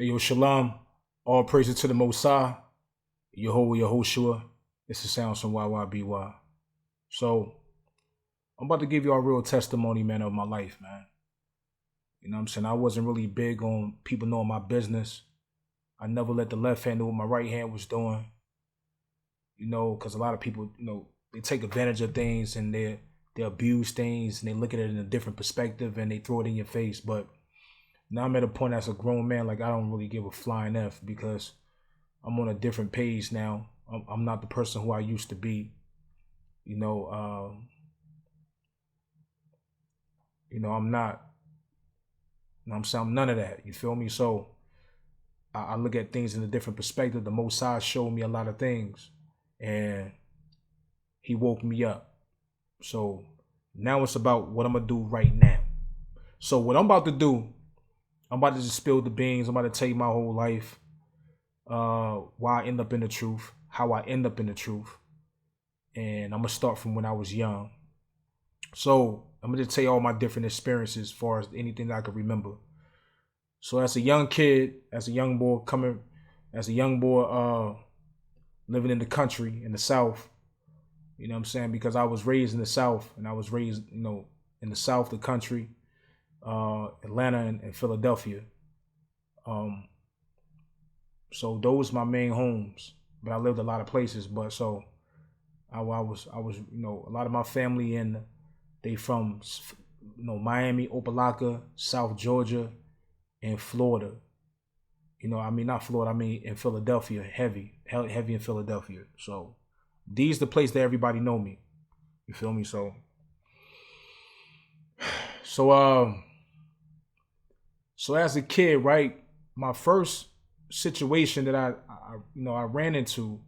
Hey, yo, Shalom. All praises to the Most High, Yehovah, Yehoshua. It's the sounds from YYBY. So, I'm about to give you a real testimony, man, of my life, man. You know what I'm saying? I wasn't really big on people knowing my business. I never let the left hand know what my right hand was doing. You know, because a lot of people, they take advantage of things and they abuse things and they look at it in a different perspective and they throw it in your face. But now I'm at a point as a grown man, like I don't really give a flying F because I'm on a different page now. I'm not the person who I used to be. I'm not. I'm saying I'm none of that. You feel me? So I look at things in a different perspective. The Most High showed me a lot of things, and He woke me up. So now it's about what I'm gonna do right now. So what I'm about to do, I'm about to just spill the beans. I'm about to tell you my whole life, why I end up in the truth, how I end up in the truth, and I'm gonna start from when I was young. So I'm gonna just tell you all my different experiences as far as anything that I can remember. So as a young kid, as a young boy living in the country, in the South, you know what I'm saying? Because I was raised in the South, and I was raised, in the South, the country, Atlanta and Philadelphia. So those my main homes, but I lived a lot of places. But so I was, a lot of my family they from, Miami, Opelika, South Georgia, and Florida. Not Florida, in Philadelphia, heavy in Philadelphia. So these the place that everybody know me. You feel me? So as a kid, right, my first situation that I ran into,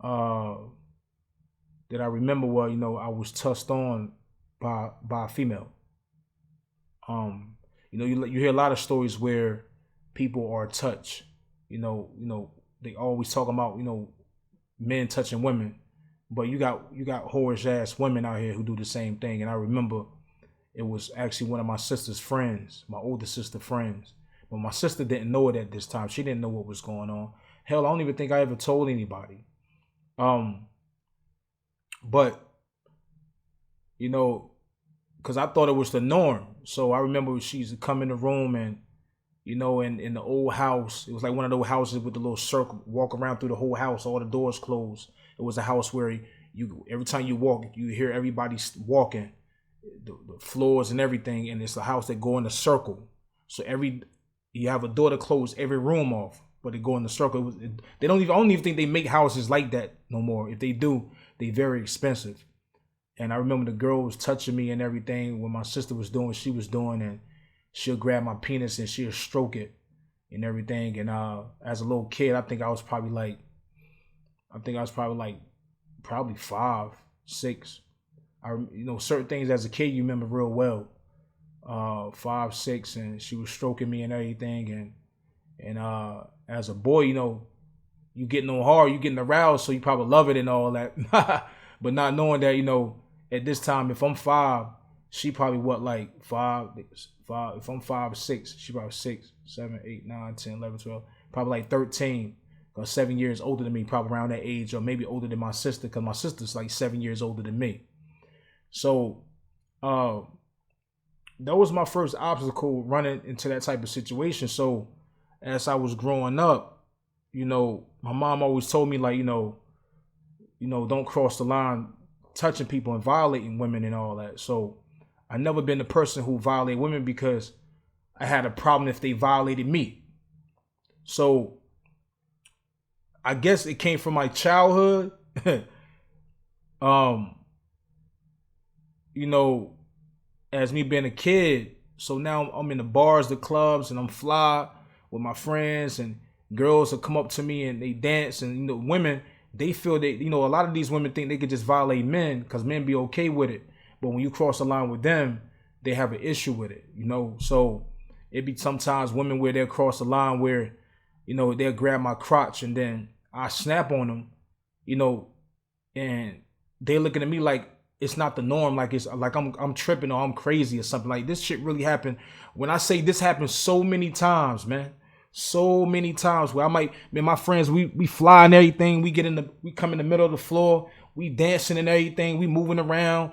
that I remember was, I was touched on by a female. You hear a lot of stories where people are touched. They always talk about, men touching women, but you got whorish ass women out here who do the same thing. And I remember it was actually one of my sister's friends, my older sister friends. But my sister didn't know it at this time. She didn't know what was going on. Hell, I don't even think I ever told anybody. But because I thought it was the norm. So I remember she used to come in the room and, in the old house, it was like one of those houses with the little circle, walk around through the whole house, all the doors closed. It was a house where every time you walk, you hear everybody walking, the floors and everything. And it's a house that go in a circle. So you have a door to close every room off, but they go in the circle. I don't even think they make houses like that no more. If they do, they very expensive. And I remember the girl was touching me and everything when my sister was doing what she was doing, and she'll grab my penis and she'll stroke it and everything. And as a little kid, I think I was probably like 5, 6. Certain things as a kid you remember real well. 5, 6, and she was stroking me and everything. And as a boy, you getting on hard, you getting aroused, so you probably love it and all that. But not knowing that, at this time, if I'm 5, she probably 5. If I'm 5 or 6, she probably 6, 7, 8, 9, 10, 11, 12, probably like 13 or 7 years older than me, probably around that age, or maybe older than my sister, because my sister's like 7 years older than me. So that was my first obstacle, running into that type of situation. So as I was growing up, my mom always told me, like, don't cross the line touching people and violating women and all that. So I never been the person who violated women because I had a problem if they violated me. So I guess it came from my childhood. As me being a kid. So now I'm in the bars, the clubs, and I'm fly with my friends, and girls will come up to me and they dance, and women, they feel that, a lot of these women think they could just violate men because men be okay with it. But when you cross the line with them, they have an issue with it, So it be sometimes women where they'll cross the line where, they'll grab my crotch and then I snap on them, and they looking at me like it's not the norm, like it's like I'm tripping or I'm crazy or something. Like, this shit really happened. When I say this happened so many times, man, So many times where I might, man, my friends, we fly and everything. We come in the middle of the floor. We dancing and everything. We moving around.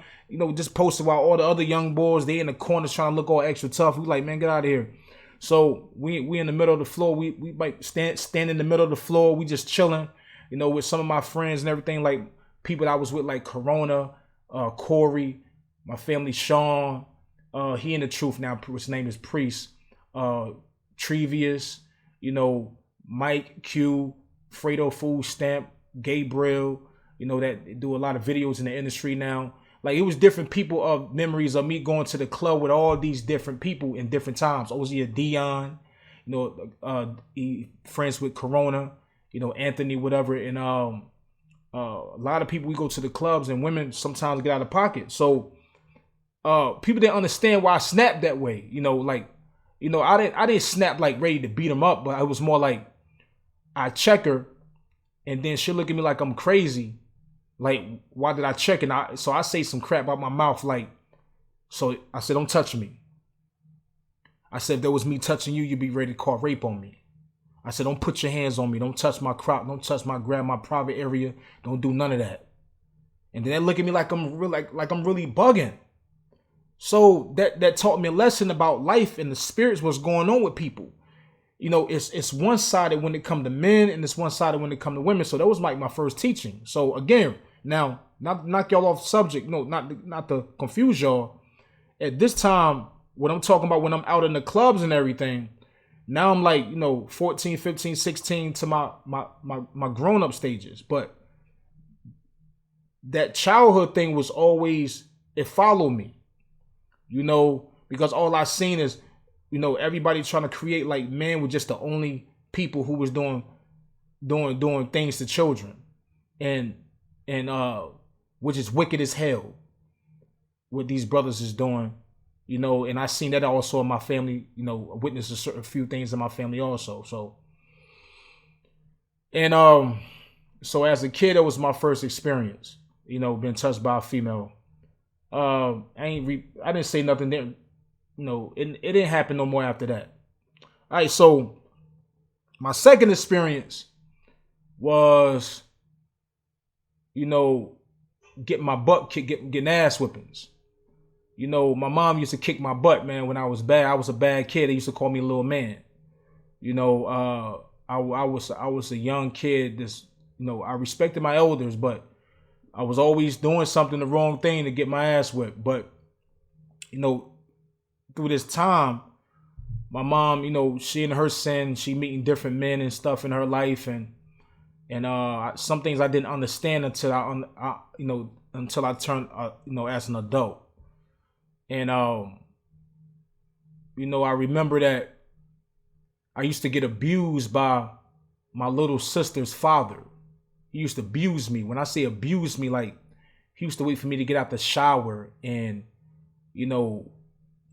Just posted while all the other young boys, they in the corners trying to look all extra tough. We like, man, get out of here. So we in the middle of the floor. We might stand in the middle of the floor. We just chilling, with some of my friends and everything, like people that I was with, like Corona, Corey, my family, Sean, he in the truth now, his name is Priest, Trevius, Mike, Q, Fredo Food Stamp, Gabriel, that do a lot of videos in the industry now. Like, it was different people of memories of me going to the club with all these different people in different times. Ozzy, Dion, friends with Corona, Anthony, whatever. And a lot of people, we go to the clubs and women sometimes get out of pocket. So people didn't understand why I snapped that way. I didn't snap like ready to beat them up, but it was more like I check her and then she'll look at me like I'm crazy. Like, why did I check? So I say some crap out my mouth. So I said, don't touch me. I said, if there was me touching you, you'd be ready to call rape on me. I said, don't put your hands on me. Don't touch my crop. Don't touch grab my private area. Don't do none of that. And then they look at me like I'm really bugging. So that taught me a lesson about life and the spirits, what's going on with people. It's one-sided when it come to men, and it's one-sided when it come to women. So that was like my first teaching. So again, now, not knock y'all off subject. No, not to confuse y'all. At this time, what I'm talking about when I'm out in the clubs and everything, now I'm like, 14, 15, 16 to my grown-up stages. But that childhood thing was always, it followed me. Because all I seen is, everybody trying to create like men were just the only people who was doing things to children, and which is wicked as hell. What these brothers is doing, and I seen that also in my family. Witnessed a few things in my family also. So, and so as a kid, that was my first experience. Being touched by a female. I didn't say nothing then. It didn't happen no more after that. All right, so my second experience was, getting my butt kicked, getting ass whippings. My mom used to kick my butt, man, when I was bad. I was a bad kid. They used to call me little man. I was a young kid. I respected my elders, but I was always doing something the wrong thing to get my ass whipped. But, through this time, my mom, she in her sin, she meeting different men and stuff in her life, and some things I didn't understand until I turned, as an adult. And I remember that I used to get abused by my little sister's father. He used to abuse me. When I say abuse me, like, he used to wait for me to get out the shower and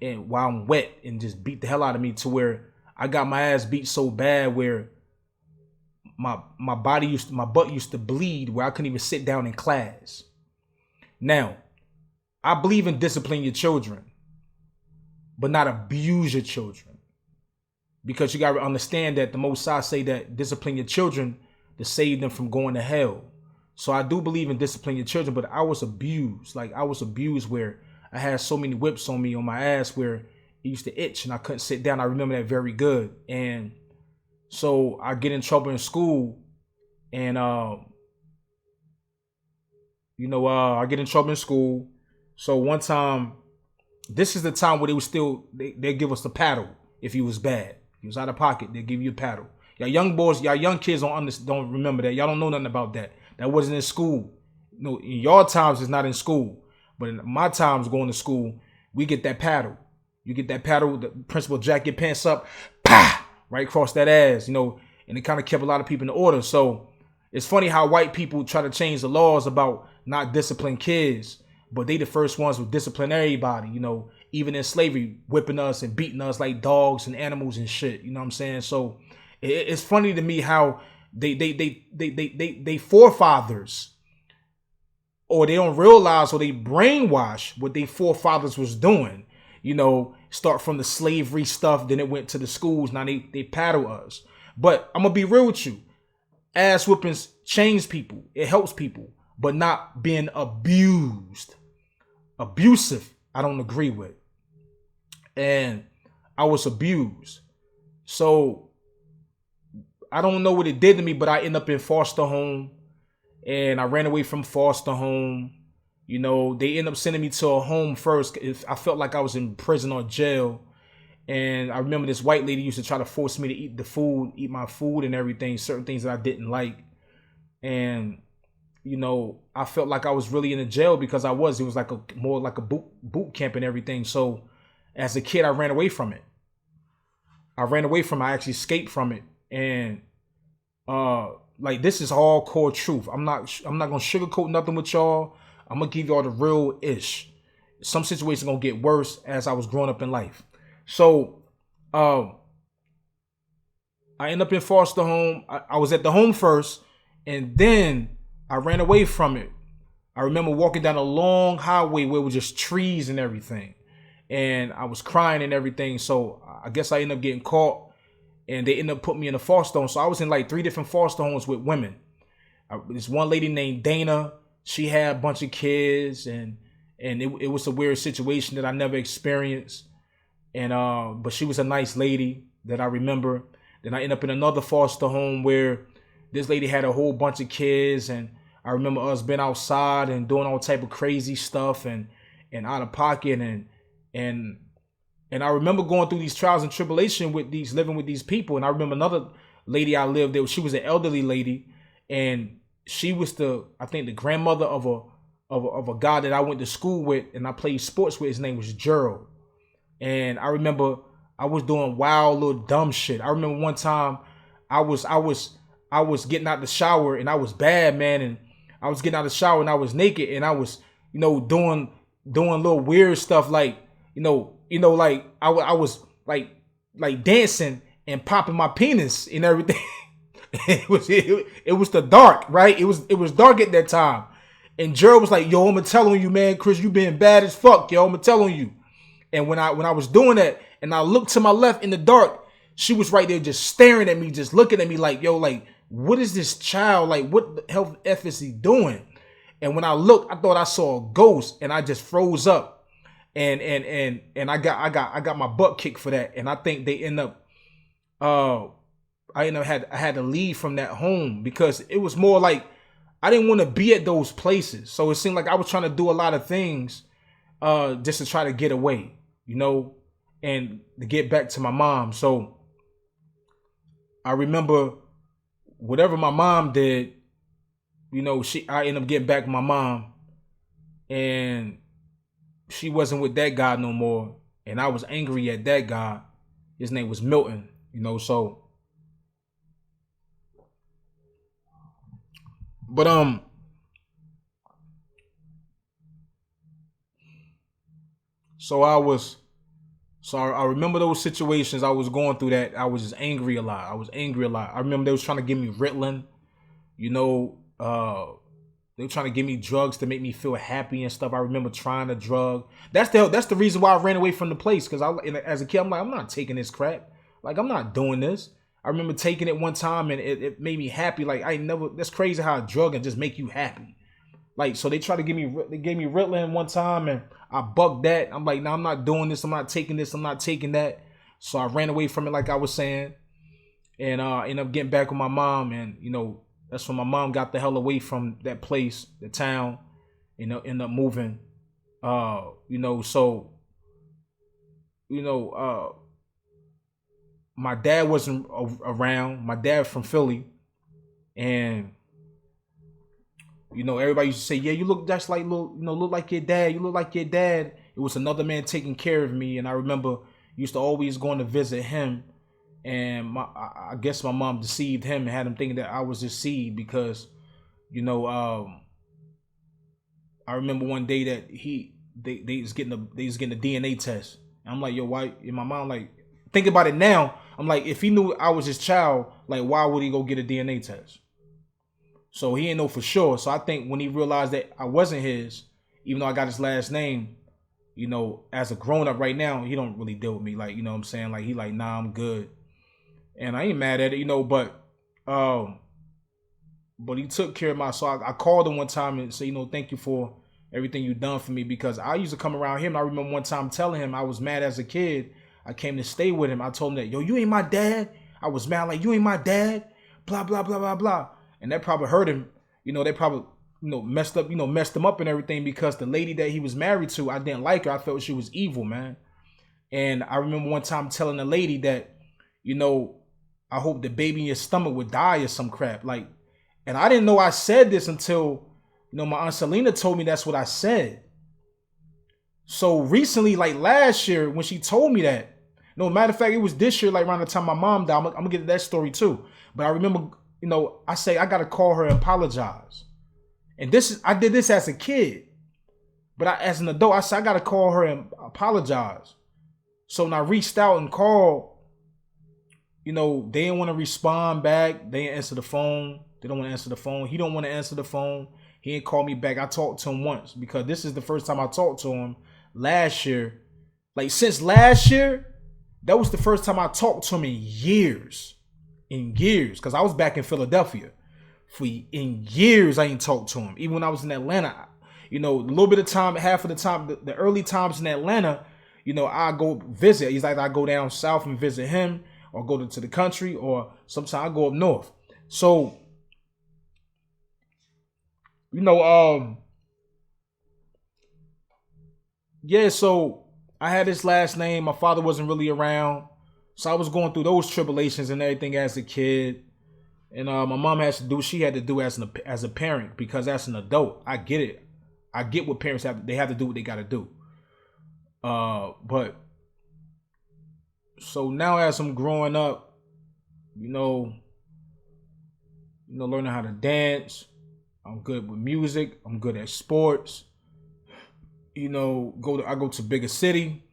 and while I'm wet and just beat the hell out of me, to where I got my ass beat so bad where my butt used to bleed, where I couldn't even sit down in class. Now, I believe in discipline your children, but not abuse your children. Because you got to understand that the Most High say that discipline your children to save them from going to hell. So I do believe in discipline your children, but I was abused. Like, I was abused where I had so many whips on me on my ass where it used to itch and I couldn't sit down. I remember that very good. And so I get in trouble in school, and I get in trouble in school. So one time, this is the time where they give us the paddle if you was bad. If you was out of pocket, they give you a paddle. Y'all young boys, y'all young kids don't remember that. Y'all don't know nothing about that. That wasn't in school. In your times, it's not in school. But in my times going to school, we get that paddle. You get that paddle, the principal jack your pants up, pah, right across that ass, and it kind of kept a lot of people in order. So it's funny how white people try to change the laws about not discipline kids, but they the first ones who discipline everybody, even in slavery, whipping us and beating us like dogs and animals and shit. You know what I'm saying? So it's funny to me how they forefathers, or they don't realize, or they brainwash what their forefathers was doing. Start from the slavery stuff, then it went to the schools. Now they paddle us. But I'm gonna be real with you. Ass whoopings change people. It helps people, but not being abused. Abusive, I don't agree with. And I was abused. So I don't know what it did to me, but I ended up in foster home, and I ran away from foster home. You know, they ended up sending me to a home first. I felt like I was in prison or jail. And I remember this white lady used to try to force me to eat my food and everything, certain things that I didn't like. And, you know, I felt like I was really in a jail because it was like more like a boot camp and everything. So as a kid, I ran away from it. I actually escaped from it. And, like, this is all core truth. I'm not gonna sugarcoat nothing with y'all. I'm gonna give y'all the real ish. Some situations gonna get worse as I was growing up in life. So, I ended up in foster home. I was at the home first, and then I ran away from it. I remember walking down a long highway where it was just trees and everything, and I was crying and everything. So I guess I ended up getting caught, and they ended up putting me in a foster home. So I was in like 3 different foster homes with women. This one lady named Dana. She had a bunch of kids, and it was a weird situation that I never experienced. And but she was a nice lady that I remember. Then I ended up in another foster home where this lady had a whole bunch of kids, and I remember us being outside and doing all type of crazy stuff and out of pocket, and I remember going through these trials and tribulation living with these people. And I remember another lady I lived there. She was an elderly lady, and she was I think the grandmother of a guy that I went to school with and I played sports with. His name was Gerald. And I remember I was doing wild little dumb shit. I remember one time I was getting out the shower, and I was bad, man. And I was getting out the shower and I was naked, and I was, you know, doing little weird stuff like, like I was like dancing and popping my penis and everything. it was the dark, right? It was dark at that time. And Gerald was like, yo, I'm gonna tell on you, man. Chris, you being bad as fuck, yo. I'm gonna tell on you. And when I was doing that, and I looked to my left in the dark, she was right there just staring at me, just looking at me like, yo, like, what is this child? Like, what the hell F is he doing? And when I looked, I thought I saw a ghost, and I just froze up. And I got my butt kicked for that. And I think they end up I had to leave from that home because it was more like I didn't want to be at those places. So it seemed like I was trying to do a lot of things just to try to get away, you know, and to get back to my mom. So I remember whatever my mom did, you know, I ended up getting back with my mom, and she wasn't with that guy no more. And I was angry at that guy. His name was Milton, you know, so. But, I remember those situations. I was going through that. I was just angry a lot. I remember they was trying to give me Ritalin, you know, they were trying to give me drugs to make me feel happy and stuff. I remember trying the drug. That's the reason why I ran away from the place. Cause as a kid, I'm like, I'm not taking this crap. Like, I'm not doing this. I remember taking it one time, and it made me happy. Like, that's crazy how a drug can just make you happy. Like, so they gave me Ritalin one time, and I bugged that. I'm like, no, I'm not doing this. I'm not taking this. I'm not taking that. So I ran away from it, like I was saying, and ended up getting back with my mom. And, you know, that's when my mom got the hell away from that place, the town, you know, ended up moving, you know, so, you know, my dad wasn't around. My dad from Philly, and you know, everybody used to say, "Yeah, you look just like look like your dad. You look like your dad." It was another man taking care of me, and I remember used to always going to visit him. And I guess my mom deceived him and had him thinking that I was his seed because, you know, I remember one day that they was getting a DNA test. And I'm like, yo, why? And my mom like, think about it now. I'm like, if he knew I was his child, like, why would he go get a DNA test? So he didn't know for sure. So I think when he realized that I wasn't his, even though I got his last name, you know, as a grown up right now, he don't really deal with me. Like, you know what I'm saying? Like, he like, nah, I'm good. and I ain't mad at it, um, but he took care of my. So I called him one time and said, thank you for everything you done for me, because I used to come around him. And I remember one time telling him I was mad as a kid. I came to stay with him. I told him that, yo, you ain't my dad. I was mad, like, you ain't my dad. Blah blah blah blah blah. And that probably hurt him. They probably messed him up and everything, because the lady that he was married to, I didn't like her. I felt she was evil, man. And I remember one time telling the lady that, I hope the baby in your stomach would die or some crap. Like, and I didn't know I said this until, my Aunt Selena told me that's what I said. So recently, like last year, when she told me that, matter of fact, it was this year, like around the time my mom died. I'm gonna get to that story too. But I remember, I say I gotta call her and apologize. And I did this as a kid, but as an adult, I said I gotta call her and apologize. So when I reached out and called, they didn't want to respond back. They didn't answer the phone. They don't want to answer the phone. He don't want to answer the phone. He didn't call me back. I talked to him once, because this is the first time I talked to him last year. Like, since last year, that was the first time I talked to him in years. Because I was back in Philadelphia. In years, I ain't talked to him. Even when I was in Atlanta, a little bit of time, half of the time, the early times in Atlanta, I go visit. He's like, I go down south and visit him, or go to the country, or sometimes I go up north. So, so I had his last name. My father wasn't really around. So I was going through those tribulations and everything as a kid. And my mom had to do as a parent, because as an adult, I get it. I get what parents have to do what they got to do. But so now as I'm growing up, learning how to dance, I'm good with music, I'm good at sports. I go to bigger city.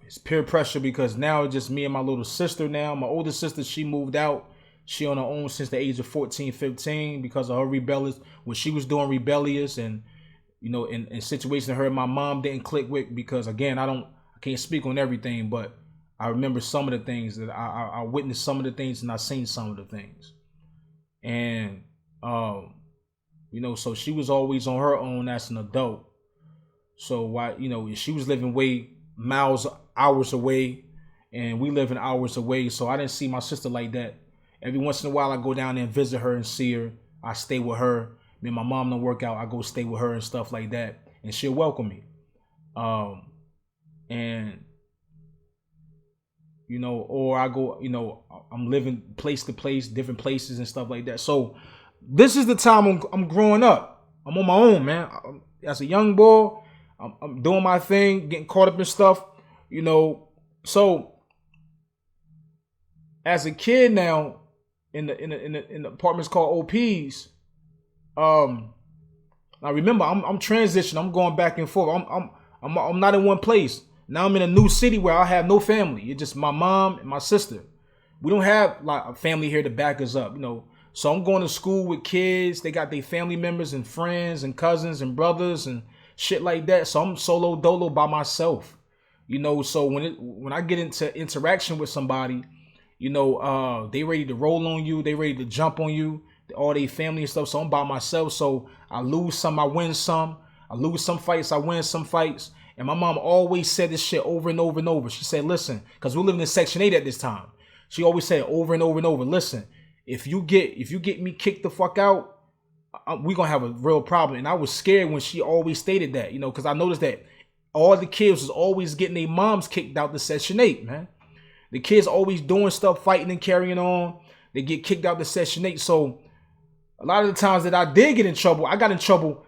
It's peer pressure, because now it's just me and my little sister now. My older sister, she moved out. She on her own since the age of 14, 15, because of her when she was doing rebellious, and in situations her and my mom didn't click with, because again, I can't speak on everything, but I remember some of the things that I witnessed, some of the things, and I seen some of the things. And so she was always on her own as an adult. So why, she was living hours away, and we living hours away. So I didn't see my sister like that. Every once in a while, I go down there and visit her and see her. I stay with her. Me and my mom don't work out. I go stay with her and stuff like that, and she'll welcome me. Or I go, I'm living place to place, different places and stuff like that. So this is the time I'm growing up. I'm on my own, man. As a young boy, I'm doing my thing, getting caught up in stuff, So as a kid now, in the apartments called OPs, I remember I'm transitioning. I'm going back and forth. I'm not in one place. Now I'm in a new city where I have no family. It's just my mom and my sister. We don't have like a family here to back us up, So I'm going to school with kids. They got their family members and friends and cousins and brothers and shit like that. So I'm solo dolo by myself, So when I get into interaction with somebody, they ready to roll on you. They ready to jump on you. All their family and stuff. So I'm by myself. So I lose some, I win some. I lose some fights, I win some fights. And my mom always said this shit over and over and over. She said, listen, because we're living in Section 8 at this time. She always said over and over and over, listen, if you get me kicked the fuck out, we're going to have a real problem. And I was scared when she always stated that, because I noticed that all the kids was always getting their moms kicked out to Section 8, man. The kids always doing stuff, fighting and carrying on. They get kicked out to Section 8. So a lot of the times that I did get in trouble, I got in trouble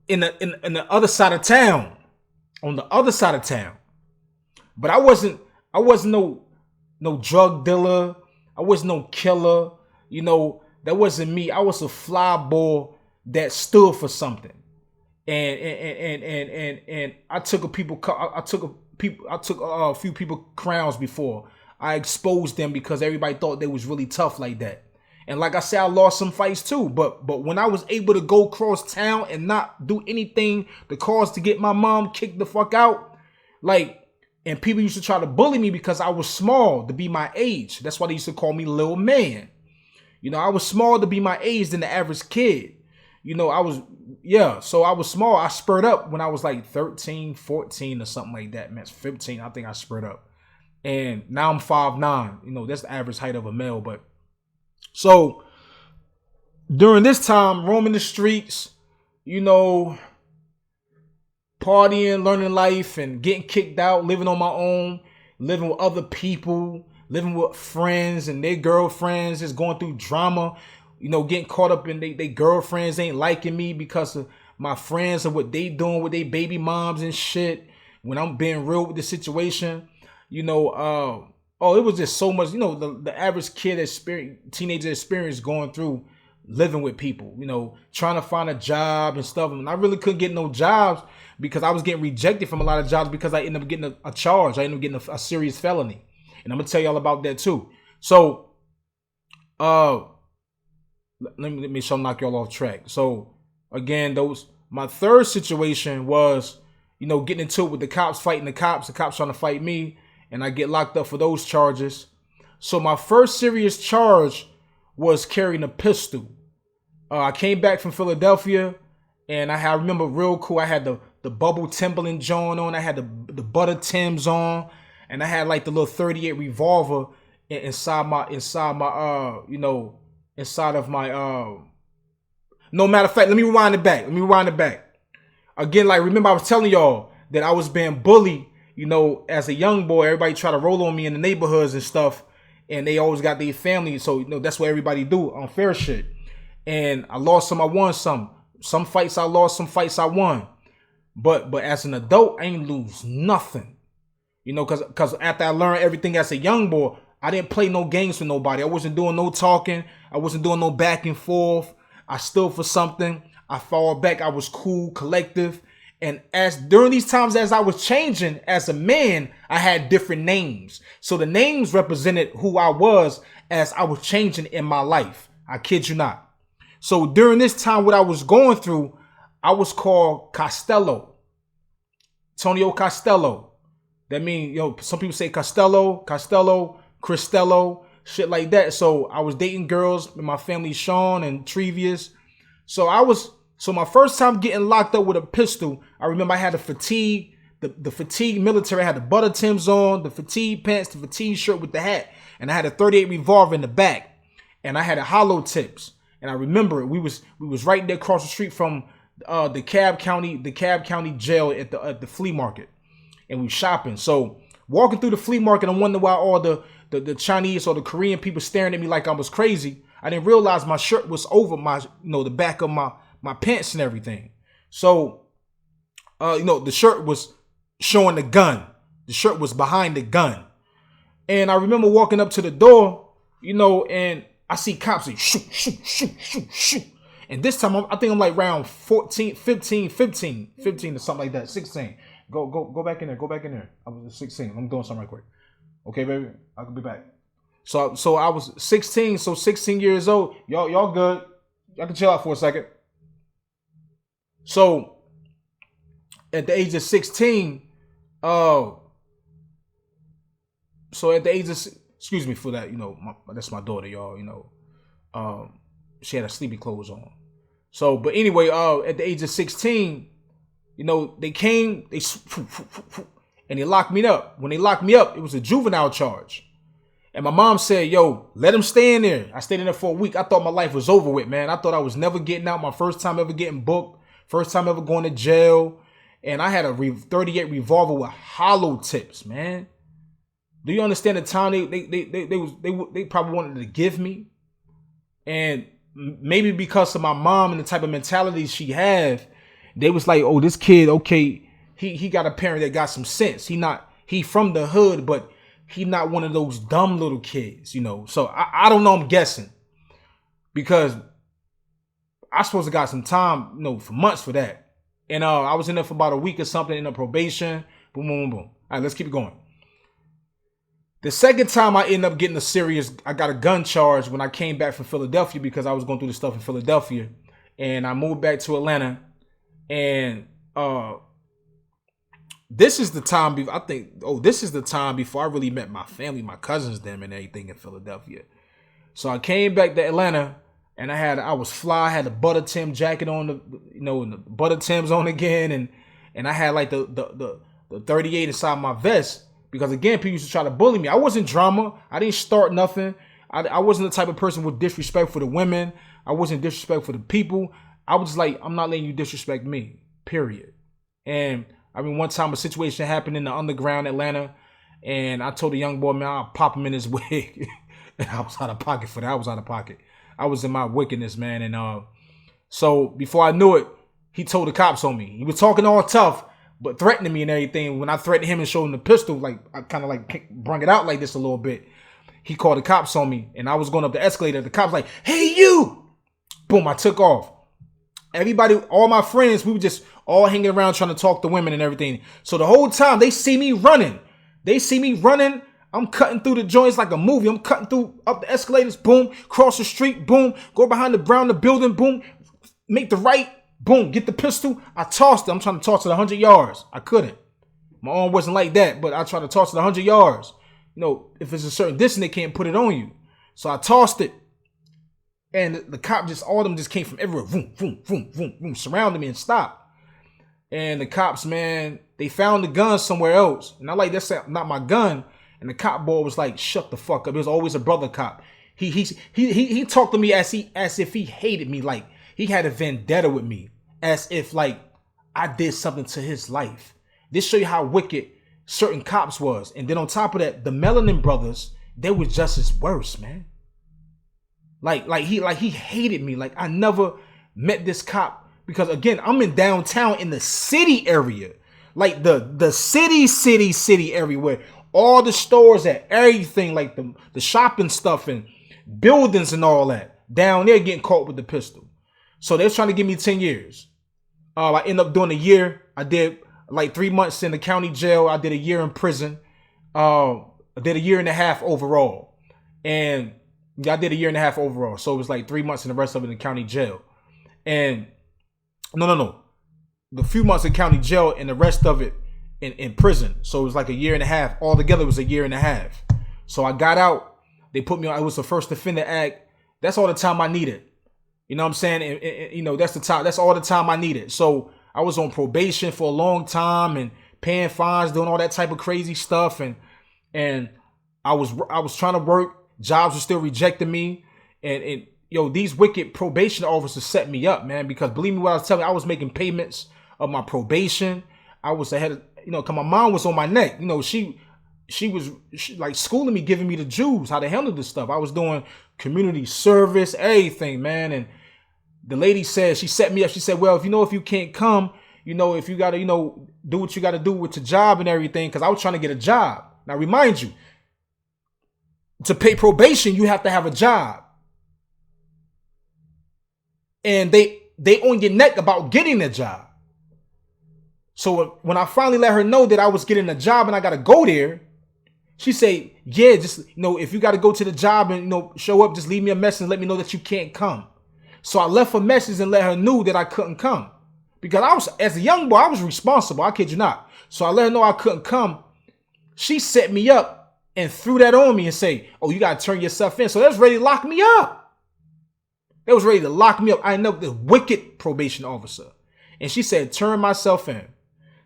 in the other side of town. On the other side of town. But I wasn't no drug dealer. I was no killer. That wasn't me. I was a fly boy that stood for something. And I took a few people crowns before. I exposed them because everybody thought they was really tough like that. And like I said, I lost some fights too. But when I was able to go cross town and not do anything to cause to get my mom kicked the fuck out, like And people used to try to bully me because I was small to be my age. That's why they used to call me little man. You know, I was small to be my age than the average kid. You know, so I was small. I spurred up when I was like 13, 14 or something like that. Man, 15, I think I spurred up. And now I'm 5'9". You know, that's the average height of a male. But so during this time, roaming the streets, you know, partying, learning life, and getting kicked out, living on my own, living with other people, living with friends and their girlfriends, just going through drama, you know, getting caught up in they girlfriends ain't liking me because of my friends and what they doing with their baby moms and shit. When I'm being real with the situation, you know, it was just so much, you know, the average kid teenager experience going through living with people, you know, trying to find a job and stuff. And I really couldn't get no jobs because I was getting rejected from a lot of jobs because I ended up getting a charge. I ended up getting a serious felony. And I'm going to tell you all about that too. So, let me make sure I knock y'all off track. So, again, my third situation was, you know, getting into it with the cops, fighting the cops trying to fight me, and I get locked up for those charges. So my first serious charge was carrying a pistol. I came back from Philadelphia, and I remember real cool. I had the bubble Timberland joint on. I had the butter Timbs on, and I had like the little 38 revolver inside of my no, matter of fact, let me rewind it back. Again, like, remember I was telling y'all that I was being bullied, you know, as a young boy. Everybody try to roll on me in the neighborhoods and stuff, and they always got their family, so, you know, that's what everybody do, unfair shit. And I lost some, I won some. Some fights I lost, some fights I won. But as an adult, I ain't lose nothing. You know, cause after I learned everything as a young boy, I didn't play no games with nobody. I wasn't doing no talking. I wasn't doing no back and forth. I stood for something. I fought back. I was cool, collective. And during these times as I was changing as a man, I had different names. So the names represented who I was as I was changing in my life. I kid you not. So during this time, what I was going through, I was called Costello. Tonio Costello. That means, you know, some people say Costello, Cristello, shit like that. So I was dating girls in my family, Sean and Trevius. So my first time getting locked up with a pistol, I remember I had a fatigue, the fatigue military. I had the butter Timbs on, the fatigue pants, the fatigue shirt with the hat. And I had a 38 revolver in the back. And I had a hollow tips. And I remember we was right there across the street from the Cab County jail at the flea market. And we shopping. So walking through the flea market, I'm wondering why all the Chinese or the Korean people staring at me like I was crazy. I didn't realize my shirt was over my, you know, the back of my pants and everything. So, you know, the shirt was showing the gun. The shirt was behind the gun. And I remember walking up to the door, you know, and I see cops say, shoot, shoot, shoot, shoot, shoot. And this time, I think I'm like around 15 or something like that, 16. Go back in there. I was 16. I'm doing something right quick. Okay, baby, I can be back. So I was 16. So 16 years old. Y'all good? Y'all can chill out for a second. So at the age of 16, excuse me for that. You know, that's my daughter, y'all. You know, she had her sleepy clothes on. So, but anyway, at the age of 16. You know, they came, and they locked me up. When they locked me up, it was a juvenile charge. And my mom said, yo, let him stay in there. I stayed in there for a week. I thought my life was over with, man. I thought I was never getting out. My first time ever getting booked. First time ever going to jail. And I had a 38 revolver with hollow tips, man. Do you understand the time they probably wanted to give me? And maybe because of my mom and the type of mentality she had, they was like, oh, this kid, okay, he got a parent that got some sense. He from the hood, but he not one of those dumb little kids, you know. So I don't know, I'm guessing. Because I supposed to got some time, you know, for months for that. And I was in there for about a week or something in a probation. Boom, boom, boom, boom. All right, let's keep it going. The second time I ended up getting I got a gun charge when I came back from Philadelphia because I was going through the stuff in Philadelphia. And I moved back to Atlanta. And this is the time. This is the time before I really met my family, my cousins, them, and everything in Philadelphia. So I came back to Atlanta, and I was fly. I had the butter Tim jacket on, and the butter Tims on again, and I had like the 38 inside my vest because again, people used to try to bully me. I wasn't drama. I didn't start nothing. I wasn't the type of person with disrespect for the women. I wasn't disrespect for the people. I was like, I'm not letting you disrespect me. Period. And I mean, one time a situation happened in the underground Atlanta, and I told the young boy, man, I'll pop him in his wig. And I was out of pocket for that. I was out of pocket. I was in my wickedness, man. And so before I knew it, he told the cops on me. He was talking all tough, but threatening me and everything. When I threatened him and showed him the pistol, like I kind of like brung it out like this a little bit. He called the cops on me, and I was going up the escalator. The cops like, hey, you! Boom, I took off. Everybody, all my friends, we were just all hanging around trying to talk to women and everything. So the whole time they see me running. I'm cutting through the joints like a movie. I'm cutting through up the escalators, boom, cross the street, boom, go behind the building, boom, make the right, boom, get the pistol. I tossed it. I'm trying to toss it 100 yards. I couldn't. My arm wasn't like that, but I tried to toss it 100 yards. If it's a certain distance, they can't put it on you. So I tossed it. And the cop all of them just came from everywhere. Vroom, vroom, vroom, vroom, vroom, surrounded me and stopped. And the cops, man, they found the gun somewhere else. And I'm like, that's not my gun. And the cop boy was like, shut the fuck up. It was always a brother cop. He talked to me as if he hated me. Like he had a vendetta with me. As if like I did something to his life. This show you how wicked certain cops was. And then on top of that, the Melanin brothers, they were just as worse, man. Like he hated me. Like I never met this cop because again, I'm in downtown in the city area. Like the city area where all the stores at everything, like the shopping stuff and buildings and all that. Down there getting caught with the pistol. So they're trying to give me 10 years. I ended up doing a year. I did like 3 months in the county jail. I did a year in prison. I did a year and a half overall. And I did a year and a half overall. So it was like 3 months and the rest of it in county jail. And no. The few months in county jail and the rest of it in prison. So it was like a year and a half. Altogether it was a year and a half. So I got out. They put me on, it was the First Offender Act. That's all the time I needed. You know what I'm saying? And that's the time. That's all the time I needed. So I was on probation for a long time and paying fines, doing all that type of crazy stuff. And I was trying to work. Jobs were still rejecting me. And these wicked probation officers set me up, man, because believe me what I was telling you, I was making payments of my probation. I was ahead of, cause my mom was on my neck. She was like schooling me, giving me the Jews, how to handle this stuff. I was doing community service, everything, man. And the lady said, she set me up. She said, well, if you can't come, if you got to, do what you got to do with your job and everything. Cause I was trying to get a job. Now remind you, to pay probation, you have to have a job. And they on your neck about getting a job. So when I finally let her know that I was getting a job and I got to go there, she said, yeah, just, if you got to go to the job and, show up, just leave me a message and let me know that you can't come. So I left a message and let her know that I couldn't come. Because as a young boy, I was responsible. I kid you not. So I let her know I couldn't come. She set me up and threw that on me and say, oh, you got to turn yourself in. So they was ready to lock me up. They was ready to lock me up. I know the wicked probation officer. And she said, turn myself in.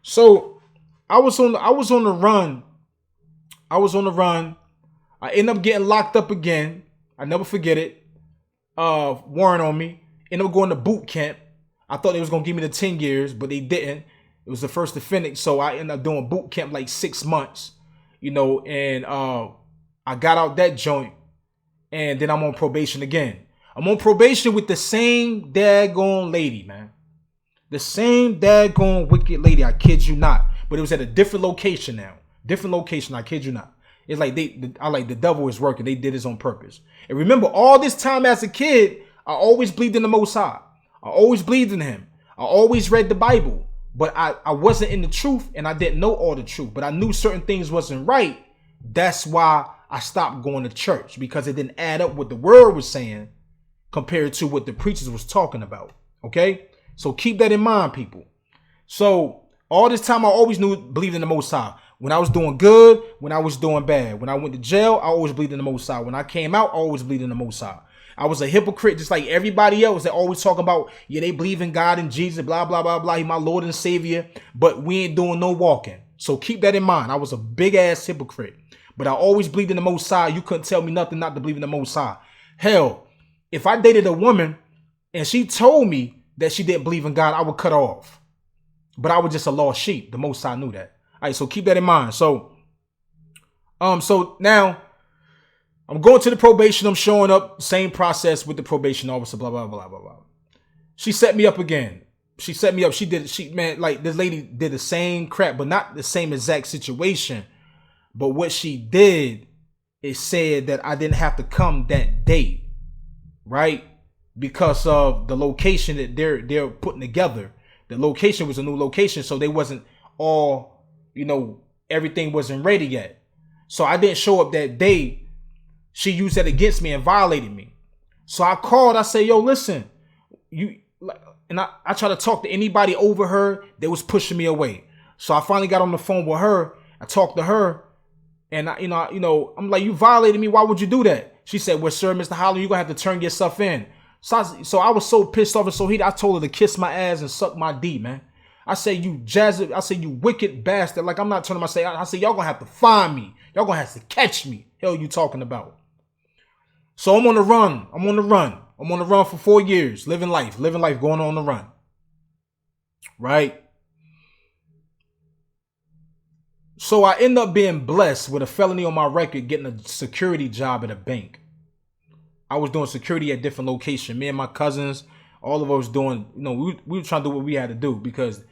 So I was on the run. I ended up getting locked up again. I never forget it. Warrant on me. Ended up going to boot camp. I thought they was going to give me the 10 years, but they didn't. It was the First Offender. So I ended up doing boot camp like 6 months. And I got out that joint, and then I'm on probation again. I'm on probation with the same daggone lady, man. The same daggone wicked lady, I kid you not. But it was at a different location now. Different location, I kid you not. It's like the devil is working. They did this on purpose. And remember, all this time as a kid, I always believed in the Most High. I always believed in him. I always read the Bible. But I wasn't in the truth, and I didn't know all the truth. But I knew certain things wasn't right. That's why I stopped going to church, because it didn't add up what the word was saying compared to what the preachers was talking about. Okay? So keep that in mind, people. So All this time, I always believed in the Most High. When I was doing good, when I was doing bad. When I went to jail, I always believed in the Most High. When I came out, I always believed in the Most High. I was a hypocrite just like everybody else that always talk about, yeah, they believe in God and Jesus, blah, blah, blah, blah. He my Lord and Savior, but we ain't doing no walking. So keep that in mind. I was a big-ass hypocrite, but I always believed in the Most High. You couldn't tell me nothing not to believe in the Most High. Hell, if I dated a woman and she told me that she didn't believe in God, I would cut her off. But I was just a lost sheep. The Most High knew that. All right, so keep that in mind. So now I'm going to the probation. I'm showing up. Same process with the probation officer. Blah blah blah blah blah. She set me up again. She set me up. This lady did the same crap, but not the same exact situation. But what she did is said that I didn't have to come that day, right? Because of the location that they're putting together. The location was a new location, so they wasn't all, everything wasn't ready yet. So I didn't show up that day. She used that against me and violated me. So I called. I said, yo, listen, and I tried to talk to anybody over her that was pushing me away. So I finally got on the phone with her. I talked to her, and I'm like, you violated me. Why would you do that? She said, well, sir, Mr. Holland, you're gonna have to turn yourself in. So I was so pissed off and so heated. I told her to kiss my ass and suck my D, man. I said, you wicked bastard. Like, I'm not turning myself. I said, y'all gonna have to find me. Y'all gonna have to catch me. Hell you talking about? So I'm on the run. I'm on the run for 4 years. Living life, going on the run. Right? So I end up being blessed with a felony on my record, getting a security job at a bank. I was doing security at different locations. Me and my cousins, all of us doing, we were trying to do what we had to do because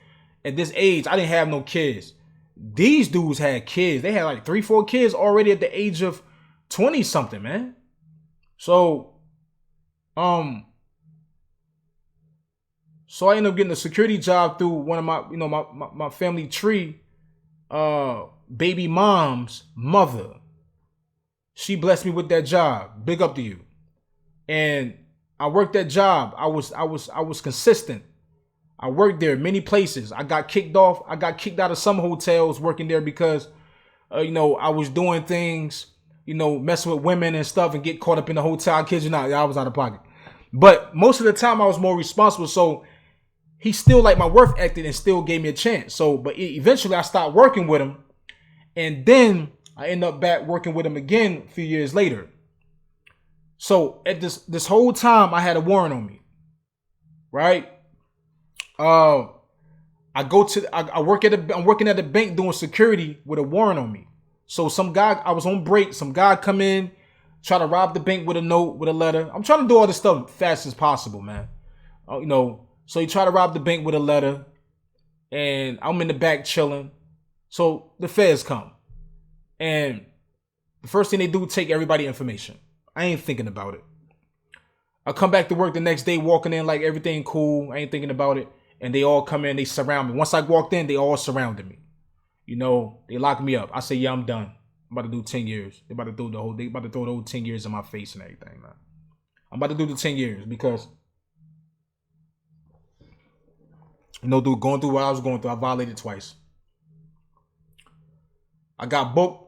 at this age, I didn't have no kids. These dudes had kids. They had like 3-4 kids already at the age of 20 something, man. So I ended up getting a security job through one of my, my family tree, baby mom's mother. She blessed me with that job. Big up to you. And I worked that job. I was consistent. I worked there many places. I got kicked off. I got kicked out of some hotels working there because, I was doing things, messing with women and stuff and get caught up in the hotel. I kid you not, I was out of pocket. But most of the time I was more responsible. So he still liked my work ethic and still gave me a chance. So, but eventually I stopped working with him. And then I ended up back working with him again a few years later. So at this whole time I had a warrant on me, right? I'm working at the bank doing security with a warrant on me. So I was on break. Some guy come in, try to rob the bank with a note, with a letter. I'm trying to do all this stuff fast as possible, man. So he tried to rob the bank with a letter, and I'm in the back chilling. So the feds come, and the first thing they do, take everybody's information. I ain't thinking about it. I come back to work the next day, walking in like everything cool. I ain't thinking about it. And they all come in, they surround me. Once I walked in, they all surrounded me. They locked me up. I say, yeah, I'm done. I'm about to do 10 years. They about to throw the whole 10 years in my face and everything, man. I'm about to do the 10 years because, dude, going through what I was going through, I violated twice. I got booked.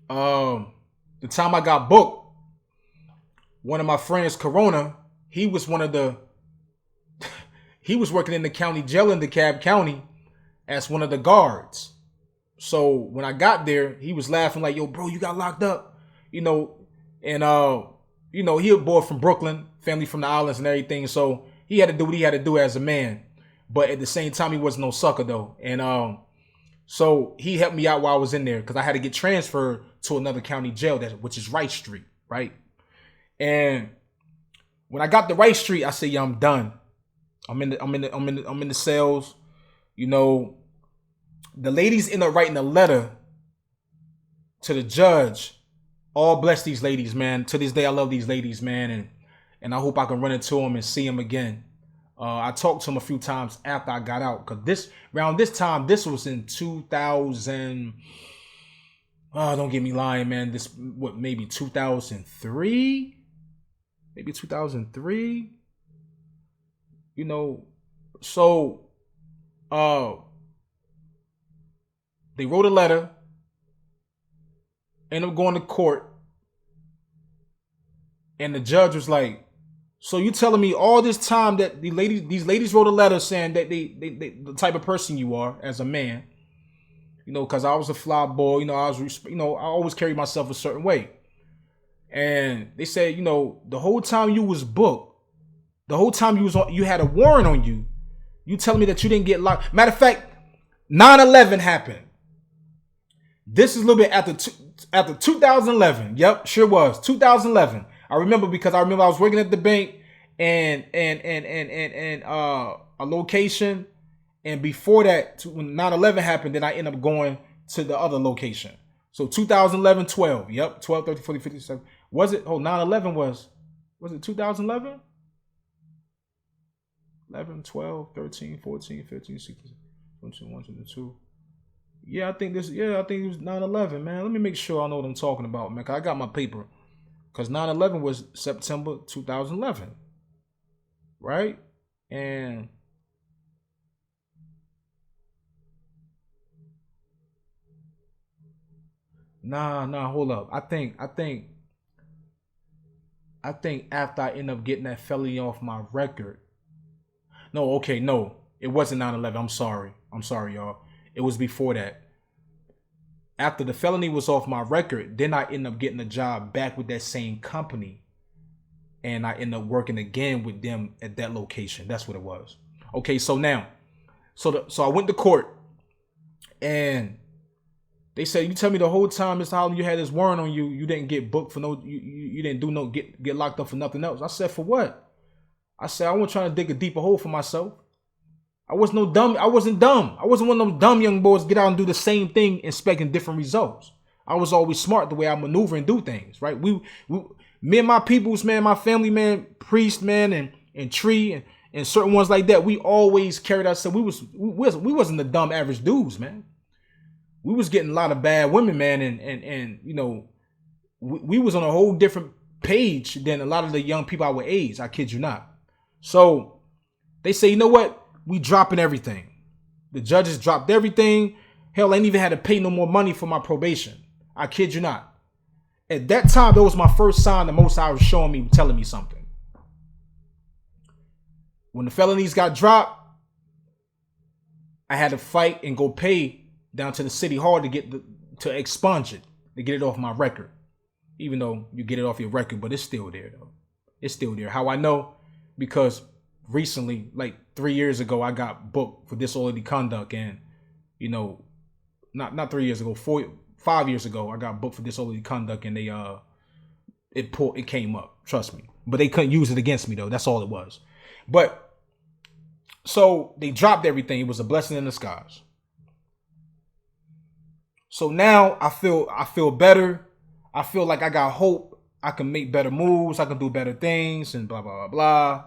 The time I got booked, one of my friends, Corona, he was working in the county jail in DeKalb County as one of the guards. So when I got there, he was laughing like, yo, bro, you got locked up, and he a boy from Brooklyn, family from the islands and everything. So he had to do what he had to do as a man. But at the same time, he wasn't no sucker though. And so he helped me out while I was in there because I had to get transferred to another county jail, which is Wright Street, right? And when I got to Wright Street, I said, yeah, I'm done. I'm in the cells. The ladies end up writing a letter to the judge. All bless these ladies, man. To this day, I love these ladies, man, and I hope I can run into them and see them again. I talked to them a few times after I got out because around this time, this was in 2000. Oh, don't get me lying, man. Maybe 2003? Maybe 2003? So uh, they wrote a letter, ended up going to court, and the judge was like, "So you telling me all this time that these ladies wrote a letter saying that they the type of person you are as a man, because I was a fly boy, I always carried myself a certain way, and they said, the whole time you was booked, the whole time you had a warrant on you, you telling me that you didn't get locked. Matter of fact, 9/11 happened. This is a little bit after 2011. Yep, sure was 2011. I remember because I was working at the bank and a location, and before that, when 9/11 happened, then I ended up going to the other location. So 2011, 12. Yep, 12, 13, 14, 15, 17. Was it? 9/11 was it 2011? 11, 12, 13, 14, 15, 16, 21, 22. I think it was 9/11, man. Let me make sure I know what I'm talking about, man, 'cause I got my paper. Because 9/11 was September 2011, right? And hold up. I think after I end up getting that felony off my record. No, it wasn't 9/11. I'm sorry, y'all. It was before that. After the felony was off my record, then I ended up getting a job back with that same company. And I ended up working again with them at that location. That's what it was. Okay, so now, so I went to court, and they said, "You tell me the whole time, Mr. Holland, you had this warrant on you. You didn't get booked for you didn't do get locked up for nothing else." I said, "For what?" I said, "I wasn't trying to dig a deeper hole for myself. I wasn't dumb. I wasn't one of them dumb young boys get out and do the same thing, expecting different results. I was always smart the way I maneuver and do things, right? Me and my peoples, man, my family, man, priest, man, and tree and certain ones like that, we always carried ourselves. We wasn't the dumb average dudes, man. We was getting a lot of bad women, man, and we was on a whole different page than a lot of the young people our age. I kid you not. So they say, you know what? We dropping everything. The judges dropped everything. Hell, I ain't even had to pay no more money for my probation. I kid you not. At that time, that was my first sign the Most High was showing me, telling me something. When the felonies got dropped, I had to fight and go pay down to the city hall to expunge it, to get it off my record. Even though you get it off your record, but it's still there though. It's still there. How I know? Because recently, like 3 years ago, I got booked for disorderly conduct, and not 3 years ago, 5 years ago, I got booked for disorderly conduct, and it came up. Trust me, but they couldn't use it against me though. That's all it was. But so they dropped everything. It was a blessing in disguise. So now I feel better. I feel like I got hope. I can make better moves. I can do better things, and blah blah blah blah.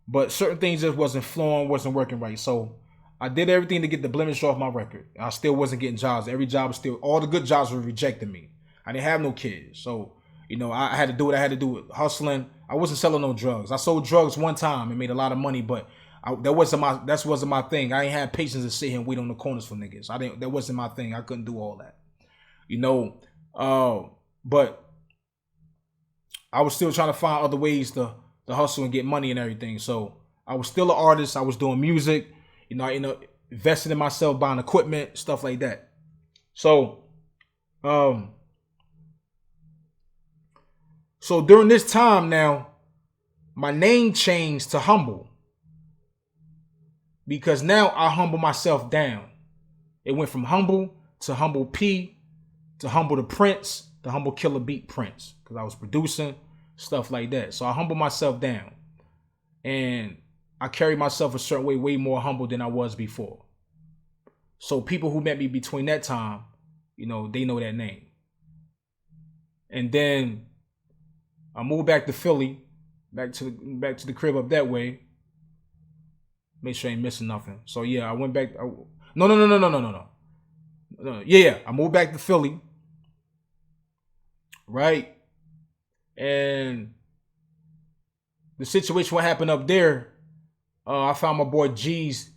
But certain things just wasn't flowing, wasn't working right. So I did everything to get the blemish off my record. I still wasn't getting jobs. Every job was all the good jobs were rejecting me. I didn't have no kids. So, I had to do what I had to do with hustling. I wasn't selling no drugs. I sold drugs one time and made a lot of money, but that wasn't my thing. I ain't had patience to sit here and wait on the corners for niggas. That wasn't my thing. I couldn't do all that. But I was still trying to find other ways to hustle and get money and everything. So I was still an artist. I was doing music. I invested in myself, buying equipment, stuff like that. So, so during this time now, my name changed to Humble. Because now I humble myself down. It went from Humble to Humble P to Humble the Prince to Humble Killer Beat Prince. Because I was producing, stuff like that. So I humble myself down. And I carry myself a certain way more humble than I was before. So people who met me between that time, they know that name. And then I moved back to Philly, back to the crib up that way. Make sure I ain't missing nothing. So yeah, I went back. No. Yeah, I moved back to Philly. Right? And the situation, what happened up there, I found my boy G's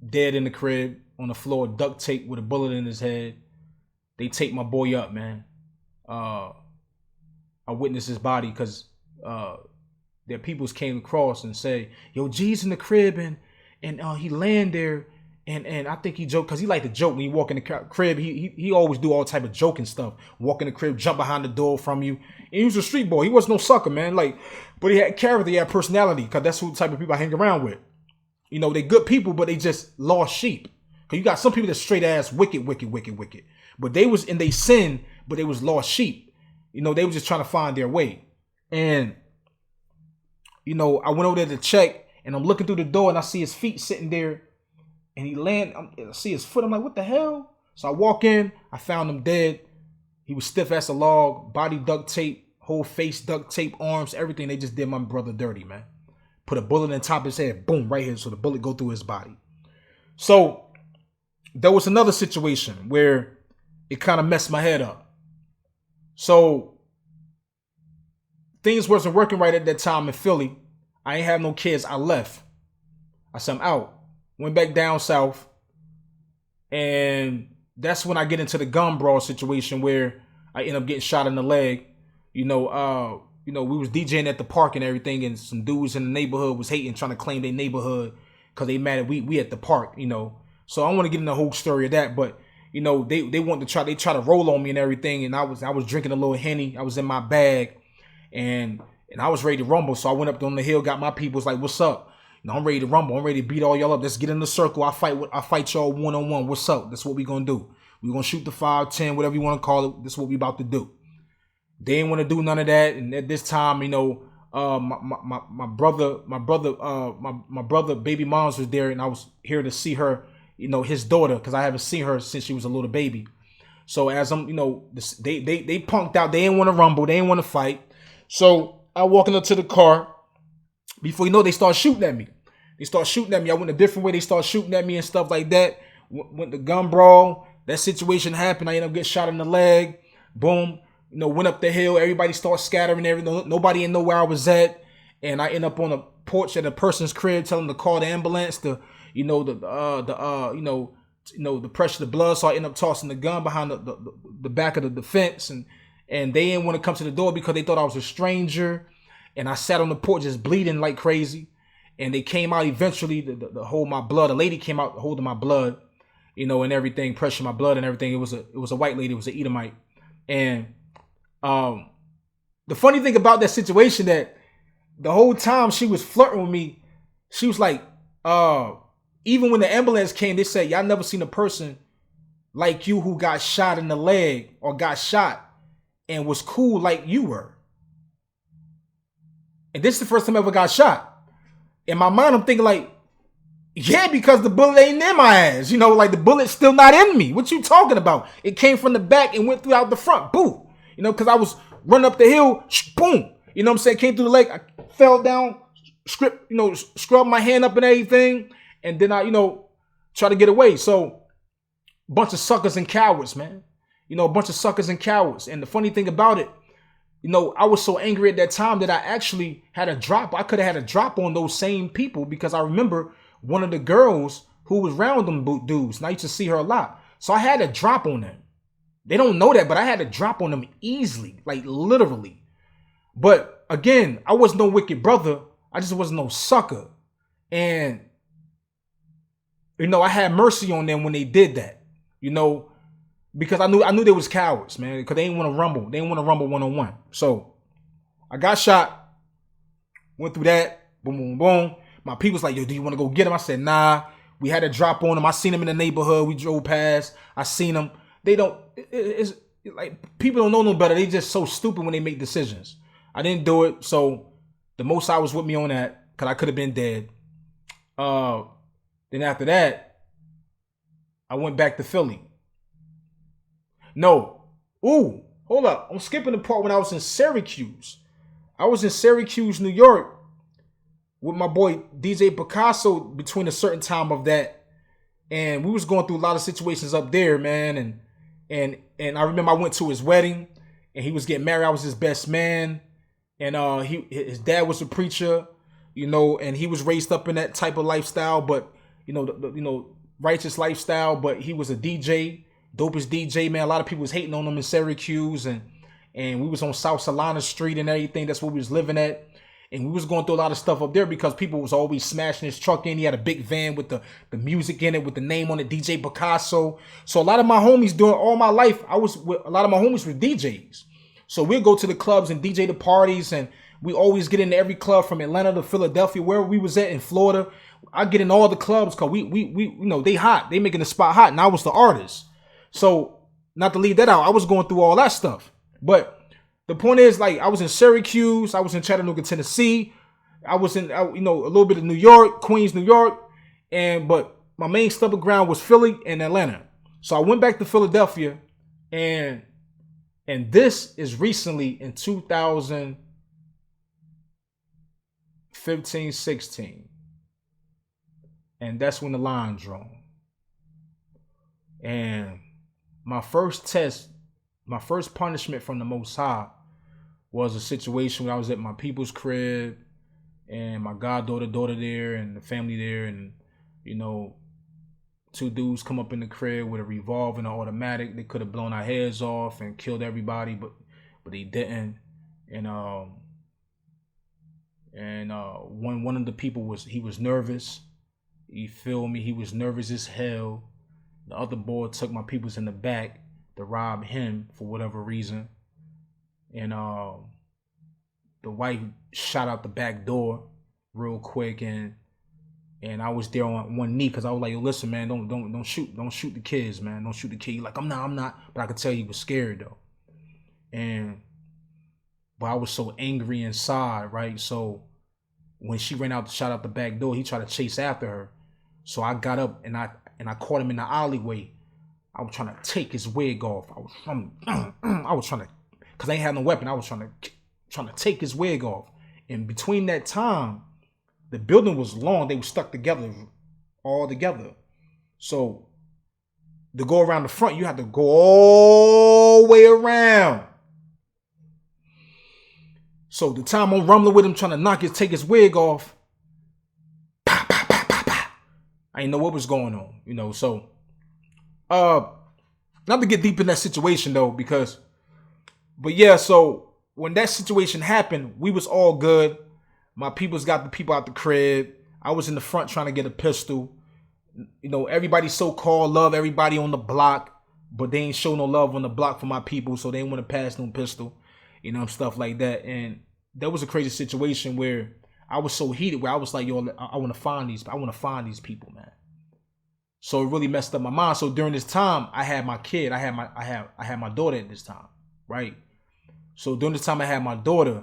dead in the crib on the floor, duct tape with a bullet in his head. They take my boy up, man. I witnessed his body because their peoples came across and say, "Yo, G's in the crib and he land there." And I think he joked because he liked to joke when you walk in the crib. He always do all type of joking stuff. Walk in the crib, jump behind the door from you. And he was a street boy. He was no sucker, man. But he had character, he had personality because that's who type of people I hang around with. You know, they good people, but they just lost sheep. Because you got some people that straight ass wicked. But they was in they sin, but they was lost sheep. You know, they was just trying to find their way. And, you know, I went over there to check and I'm looking through the door and I see his feet sitting there. And he I see his foot. I'm like, what the hell? So I walk in. I found him dead. He was stiff as a log. Body duct tape. Whole face duct tape. Arms. Everything. They just did my brother dirty, man. Put a bullet in the top of his head. Boom. Right here. So the bullet go through his body. So there was another situation where it kind of messed my head up. So things wasn't working right at that time in Philly. I ain't have no kids. I left. I said, I'm out. Went back down south, and that's when I get into the gun brawl situation where I end up getting shot in the leg. We was DJing at the park and everything, and some dudes in the neighborhood was hating, trying to claim their neighborhood because they mad at we at the park, you know. So I don't want to get into the whole story of that, but you know, they wanted to try to roll on me and everything, and I was drinking a little Henny. I was in my bag, and I was ready to rumble. So I went up on the hill, got my peoples like, "What's up?" You know, I'm ready to rumble. I'm ready to beat all y'all up. Let's get in the circle. I fight y'all one-on-one. What's up? That's what we gonna do. We gonna shoot the 5, 10, whatever you want to call it. This is what we about to do. They didn't want to do none of that. And at this time, you know, my brother, baby moms was there, and I was here to see her, you know, his daughter, because I haven't seen her since she was a little baby. So as I'm, you know, they punked out. They didn't want to rumble. They didn't want to fight. So I walking up to the car. Before you know, they start shooting at me. I went a different way. They start shooting at me and stuff like that. Went to gun brawl. That situation happened. I ended up getting shot in the leg. Boom. You know, went up the hill. Everybody started scattering. Nobody didn't know where I was at. And I end up on a porch at a person's crib, telling them to call the ambulance. The pressure of the blood. So I end up tossing the gun behind the back of the fence. And they didn't want to come to the door because they thought I was a stranger. And I sat on the porch just bleeding like crazy. And they came out eventually to hold my blood. A lady came out holding my blood, you know, and everything, pressure my blood and everything. It was a white lady. It was an Edomite. And the funny thing about that situation, that the whole time she was flirting with me, she was like, even when the ambulance came, they said, y'all never seen a person like you who got shot in the leg or got shot and was cool like you were. And this is the first time I ever got shot. In my mind, I'm thinking like, yeah, because the bullet ain't in my ass. You know, like the bullet's still not in me. What you talking about? It came from the back and went throughout the front. Boom. You know, because I was running up the hill. Boom. You know what I'm saying? Came through the leg. I fell down, scrubbed my hand up and everything. And then I, you know, try to get away. So, bunch of suckers and cowards, man. You know, a bunch of suckers and cowards. And the funny thing about it, you know, I was so angry at that time that I actually had a drop. I could have had a drop on those same people because I remember one of the girls who was around them dudes. And I used to see her a lot. So I had a drop on them. They don't know that, but I had a drop on them easily, like literally. But again, I was no wicked brother. I just was no sucker. And, you know, I had mercy on them when they did that, you know, because I knew they was cowards, man, because they didn't want to rumble. They didn't want to rumble one-on-one. So I got shot, went through that, boom, boom, boom. My people's like, yo, do you want to go get him? I said, nah. We had a drop on him. I seen him in the neighborhood. We drove past. I seen him. They don't, it's like, people don't know no better. They just so stupid when they make decisions. I didn't do it. So the Most High was with me on that because I could have been dead. Then after that, I went back to Philly. No. Ooh, hold up. I'm skipping the part when I was in Syracuse. I was in Syracuse, New York with my boy DJ Picasso between a certain time of that. And we was going through a lot of situations up there, man. And I remember I went to his wedding and he was getting married. I was his best man. And his dad was a preacher, you know, and he was raised up in that type of lifestyle. But, righteous lifestyle, but he was a DJ, dopest DJ, man. A lot of people was hating on him in Syracuse, and we was on South Solana Street and everything. That's where we was living at. And we was going through a lot of stuff up there because people was always smashing his truck in. He had a big van with the music in it, with the name on it, DJ Picasso. So a lot of my homies during all my life, a lot of my homies were DJs. So we'd go to the clubs and DJ the parties, and we always get into every club from Atlanta to Philadelphia, wherever we was at in Florida. I get in all the clubs because we they hot. They making the spot hot, and I was the artist. So not to leave that out, I was going through all that stuff. But the point is, like, I was in Syracuse, I was in Chattanooga, Tennessee, I was in a little bit of New York, Queens, New York, but my main stomping ground was Philly and Atlanta. So I went back to Philadelphia, and this is recently in 2015, 16. And that's when the line drawn. And my first punishment from the Most High was a situation where I was at my people's crib and my daughter there and the family there, and two dudes come up in the crib with a revolver and an automatic. They could have blown our heads off and killed everybody, but they didn't. And one of the people was nervous. You feel me? He was nervous as hell. The other boy took my peoples in the back to rob him for whatever reason. And the wife shot out the back door real quick, and I was there on one knee because I was like, yo, listen, man, don't shoot the kids, man. Don't shoot the kid. Like, I'm not. But I could tell he was scared though. But I was so angry inside, right? So when she ran out, shot out the back door, he tried to chase after her. So I got up and I caught him in the alleyway. I was trying to take his wig off. I was trying to, cause I ain't had no weapon. I was trying to take his wig off. And between that time, the building was long. They were stuck together, all together. So to go around the front, you had to go all the way around. So the time I'm rumbling with him, trying to take his wig off, pa, pa, pa, pa, pa. I didn't know what was going on, So, not to get deep in that situation though, but yeah. So when that situation happened, we was all good. My peoples got the people out the crib. I was in the front trying to get a pistol. Everybody so-called love everybody on the block, but they ain't show no love on the block for my people, so they ain't want to pass no pistol, stuff like that. And that was a crazy situation where I was so heated where I was like, yo, I want to find these people, man. So it really messed up my mind. So during this time, I had my kid. I had my daughter at this time, right? So during this time I had my daughter,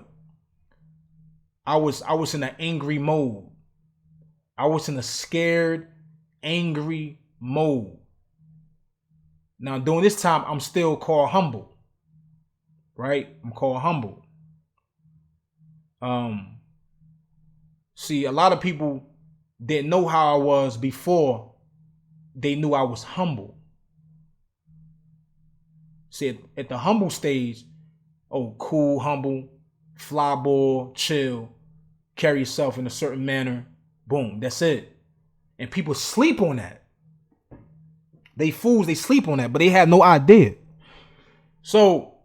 I was in an angry mode. I was in a scared, angry mode. Now during this time, I'm still called humble, right? I'm called humble. See, a lot of people didn't know how I was before they knew I was humble. See, at the humble stage, cool, humble, fly ball, chill, carry yourself in a certain manner, boom, that's it. And people sleep on that. They fools, they sleep on that, but they had no idea. So,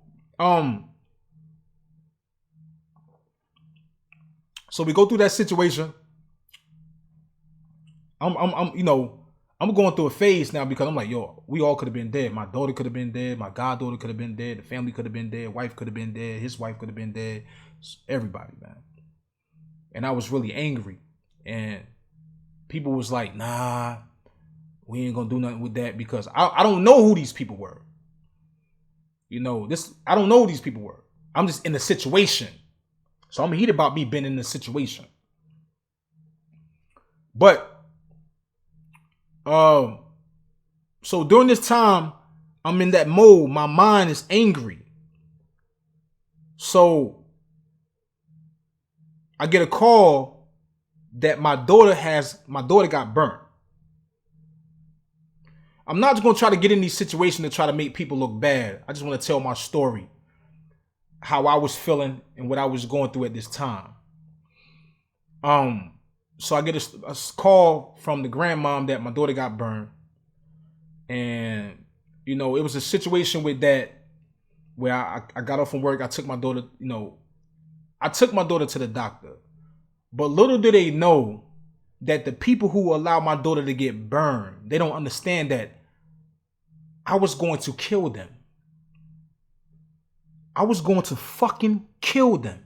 so we go through that situation. I'm going through a phase now because I'm like, yo, we all could have been dead. My daughter could have been dead. My goddaughter could have been dead. The family could have been dead. Wife could have been dead. His wife could have been dead. Everybody, man. And I was really angry. And people was like, nah, we ain't gonna do nothing with that because I don't know who these people were. I don't know who these people were. I'm just in the situation. So I'm heated about me being in the situation. But so during this time, I'm in that mode. My mind is angry. So I get a call that my daughter got burnt. I'm not just going to try to get in these situations to try to make people look bad. I just want to tell my story, how I was feeling and what I was going through at this time. So I get a call from the grandmom that my daughter got burned. And, you know, it was a situation with that where I got off from work. I took my daughter, to the doctor. But little do they know that the people who allow my daughter to get burned, they don't understand that I was going to kill them. I was going to fucking kill them.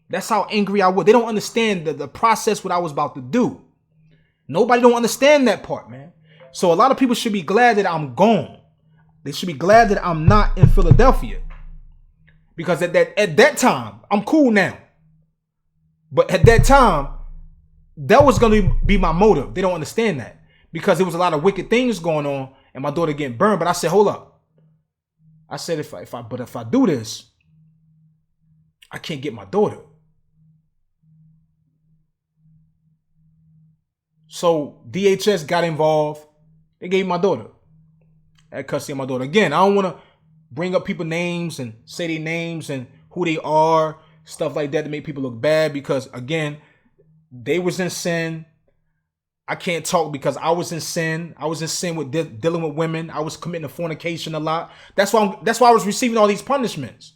That's how angry I was. They don't understand the process, what I was about to do. Nobody don't understand that part, man. So a lot of people should be glad that I'm gone. They should be glad that I'm not in Philadelphia. Because at that time, I'm cool now. But at that time, that was going to be my motive. They don't understand that. Because there was a lot of wicked things going on and my daughter getting burned. But I said, hold up. I said, if I do this, I can't get my daughter. So DHS got involved. They gave my daughter. I had custody of my daughter. Again, I don't want to bring up people's names and say their names and who they are, stuff like that to make people look bad. Because again, they was in sin. I can't talk because I was in sin. I was in sin with dealing with women. I was committing fornication a lot. That's why I was receiving all these punishments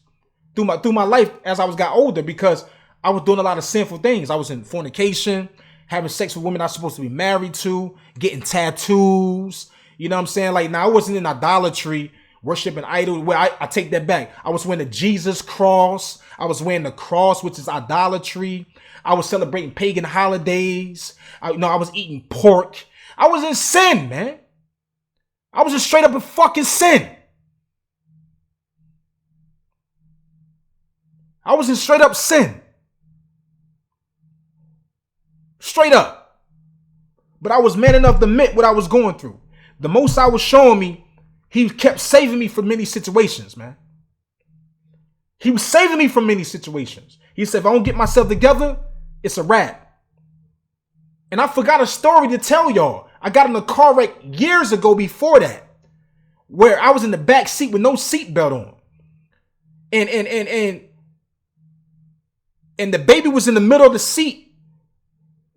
through my life as I got older, because I was doing a lot of sinful things. I was in fornication, having sex with women I was supposed to be married to, getting tattoos. You know what I'm saying? Like, now I wasn't in idolatry, worshiping idols. Well, I take that back. I was wearing the Jesus cross. I was wearing the cross, which is idolatry. I was celebrating pagan holidays. I was eating pork. I was in sin, man. I was just straight up in fucking sin. I was in straight up sin. Straight up. But I was man enough to admit what I was going through. The Most High was showing me, he kept saving me from many situations, man. He was saving me from many situations. He said, if I don't get myself together, it's a wrap. And I forgot a story to tell y'all. I got in a car wreck years ago before that, where I was in the back seat with no seatbelt on. And the baby was in the middle of the seat,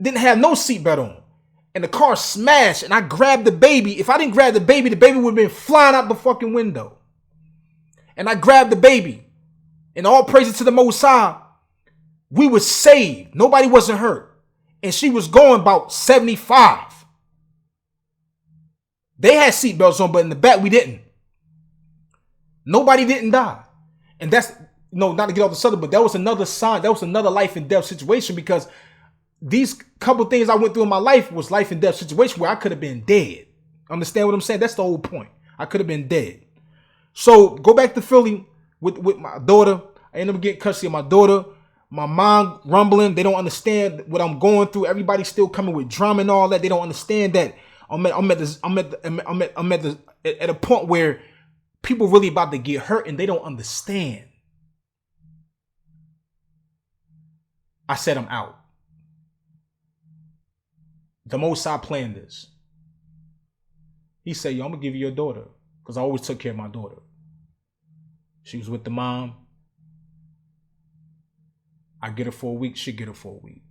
didn't have no seatbelt on. And the car smashed, and I grabbed the baby. If I didn't grab the baby would have been flying out the fucking window. And I grabbed the baby. And all praises to the Most High, we were saved. Nobody wasn't hurt. And she was going about 75. They had seatbelts on, but in the back, we didn't. Nobody didn't die. And that's, not to get off the subject, but that was another sign. That was another life and death situation, because these couple things I went through in my life was life and death situation where I could have been dead. Understand what I'm saying? That's the whole point. I could have been dead. So go back to Philly with my daughter. I ended up getting custody of my daughter. My mom rumbling. They don't understand what I'm going through. Everybody's still coming with drama and all that. They don't understand that I'm at a point where people really about to get hurt and they don't understand. I said I'm out. The Most High planned this. He said, yo, I'm going to give you your daughter, because I always took care of my daughter. She was with the mom. I get her for a week. She get her for a week.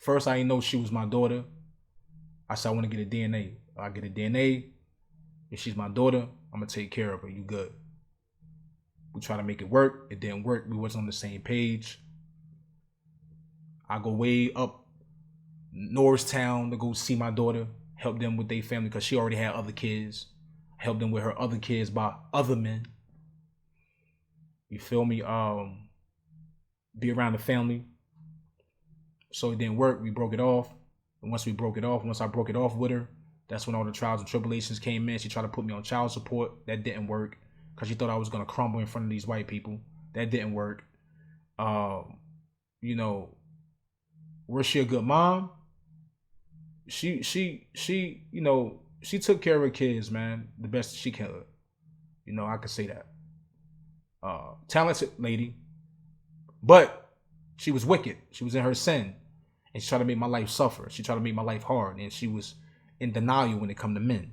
First, I didn't know she was my daughter. I said, I want to get a DNA. I get a DNA. If she's my daughter, I'm going to take care of her. You good. We try to make it work. It didn't work. We wasn't on the same page. I go way up Norristown to go see my daughter, help them with their family, because she already had other kids. Help them with her other kids by other men. You feel me? Be around the family. So it didn't work. We broke it off. And once I broke it off with her, that's when all the trials and tribulations came in. She tried to put me on child support. That didn't work, because she thought I was going to crumble in front of these white people. That didn't work. Was she a good mom? She took care of her kids, man, the best she could. I could say that. Talented lady, but she was wicked. She was in her sin, and she tried to make my life suffer. She tried to make my life hard, and she was in denial when it come to men.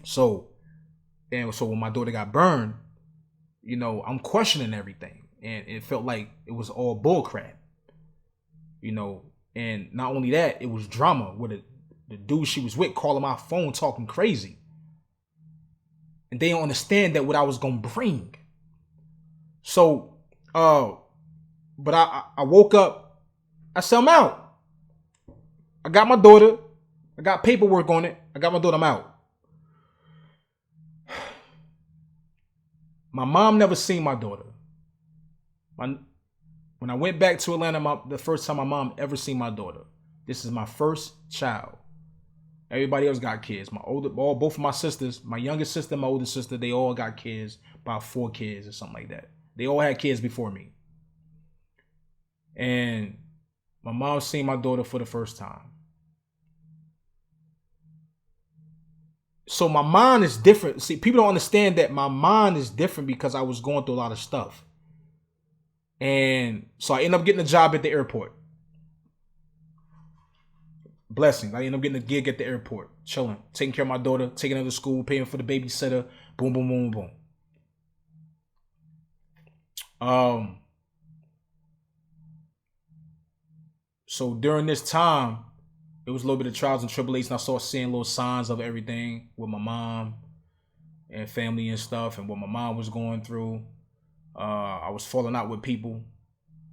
So when my daughter got burned, I'm questioning everything. and it felt like it was all bull crap, you know. And not only that, it was drama with the dude she was with calling my phone talking crazy. And they don't understand that what I was gonna bring. So, but I woke up, I said, I'm out. I got my daughter, I got paperwork on it, I got my daughter, I'm out. My mom never seen my daughter. When I went back to Atlanta, the first time my mom ever seen my daughter. This is my first child. Everybody else got kids. Both of my sisters, my youngest sister, my older sister, they all got kids, about 4 kids or something like that. They all had kids before me. And my mom seen my daughter for the first time. So my mind is different. See, people don't understand that my mind is different because I was going through a lot of stuff. And so I ended up getting a job at the airport. Blessings. I ended up getting a gig at the airport, chilling, taking care of my daughter, taking her to school, paying for the babysitter, boom, boom, boom, boom. So during this time, it was a little bit of trials and tribulations. I started seeing little signs of everything with my mom and family and stuff, and what my mom was going through. I was falling out with people,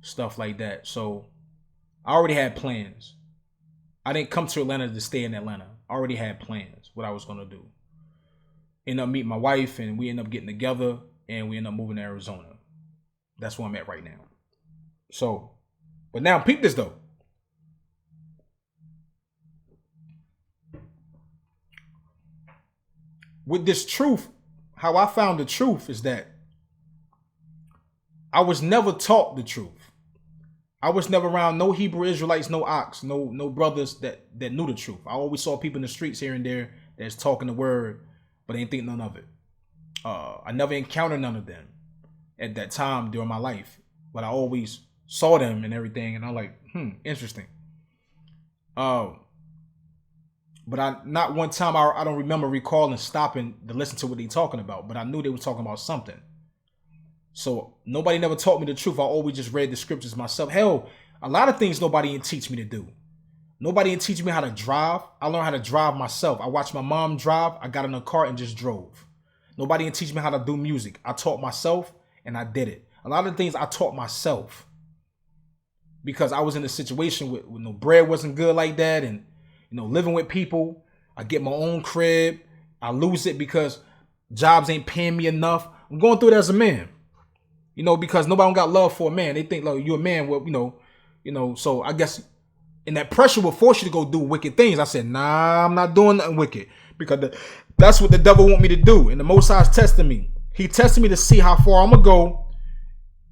stuff like that. So I already had plans. I didn't come to Atlanta to stay in Atlanta. I already had plans, what I was going to do. Ended up meeting my wife, and we ended up getting together, and we ended up moving to Arizona. That's where I'm at right now. So, but now peep this though. With this truth, how I found the truth is that I was never taught the truth. I was never around no Hebrew Israelites, no ox, no brothers that knew the truth. I always saw people in the streets here and there that's talking the word, but they ain't think none of it. I never encountered none of them at that time during my life, but I always saw them and everything, and I'm like, interesting. But not one time I don't remember recalling stopping to listen to what they talking about, but I knew they were talking about something. So nobody never taught me the truth. I always just read the scriptures myself. Hell, a lot of things nobody didn't teach me to do. Nobody didn't teach me how to drive. I learned how to drive myself. I watched my mom drive. I got in a car and just drove. Nobody didn't teach me how to do music. I taught myself and I did it. A lot of things I taught myself because I was in a situation with no bread wasn't good like that, and living with people. I get my own crib. I lose it because jobs ain't paying me enough. I'm going through it as a man. Because nobody don't got love for a man. They think, like, you're a man. Well, so I guess, and that pressure will force you to go do wicked things. I said, nah, I'm not doing nothing wicked because that's what the devil want me to do. And the Most High is testing me. He tested me to see how far I'm going to go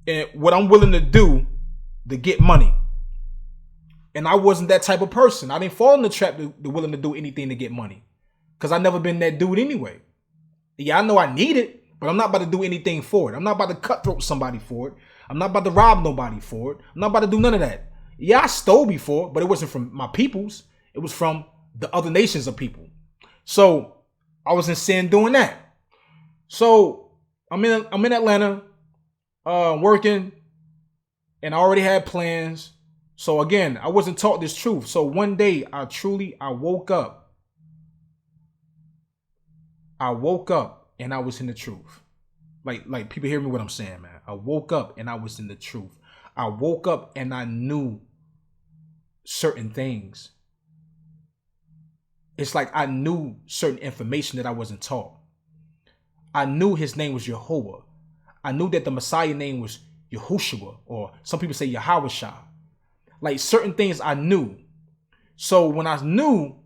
and what I'm willing to do to get money. And I wasn't that type of person. I didn't fall in the trap to willing to do anything to get money because I never been that dude anyway. Yeah, I know I need it. But I'm not about to do anything for it. I'm not about to cutthroat somebody for it. I'm not about to rob nobody for it. I'm not about to do none of that. Yeah, I stole before, but it wasn't from my peoples. It was from the other nations of people. So I was in sin doing that. So I'm in Atlanta, working, and I already had plans. So again, I wasn't taught this truth. So one day I woke up. And I was in the truth. Like people hear me what I'm saying, man. I woke up and I was in the truth. I woke up and I knew certain things. It's like I knew certain information that I wasn't taught. I knew his name was Jehovah. I knew that the Messiah name was Yahushua, or some people say Yahawashah. Like certain things I knew. So when I knew,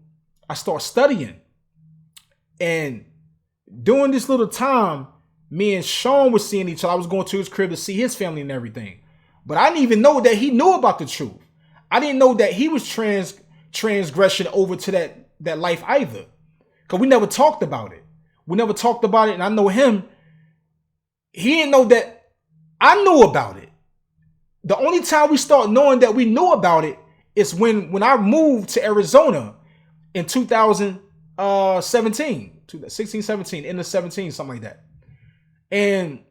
I started studying. And during this little time, me and Sean was seeing each other. I was going to his crib to see his family and everything. But I didn't even know that he knew about the truth. I didn't know that he was transgression over to that life either. Because we never talked about it. And I know him. He didn't know that I knew about it. The only time we start knowing that we knew about it is when I moved to Arizona in 2017. 16, 17, end of 17, something like that. And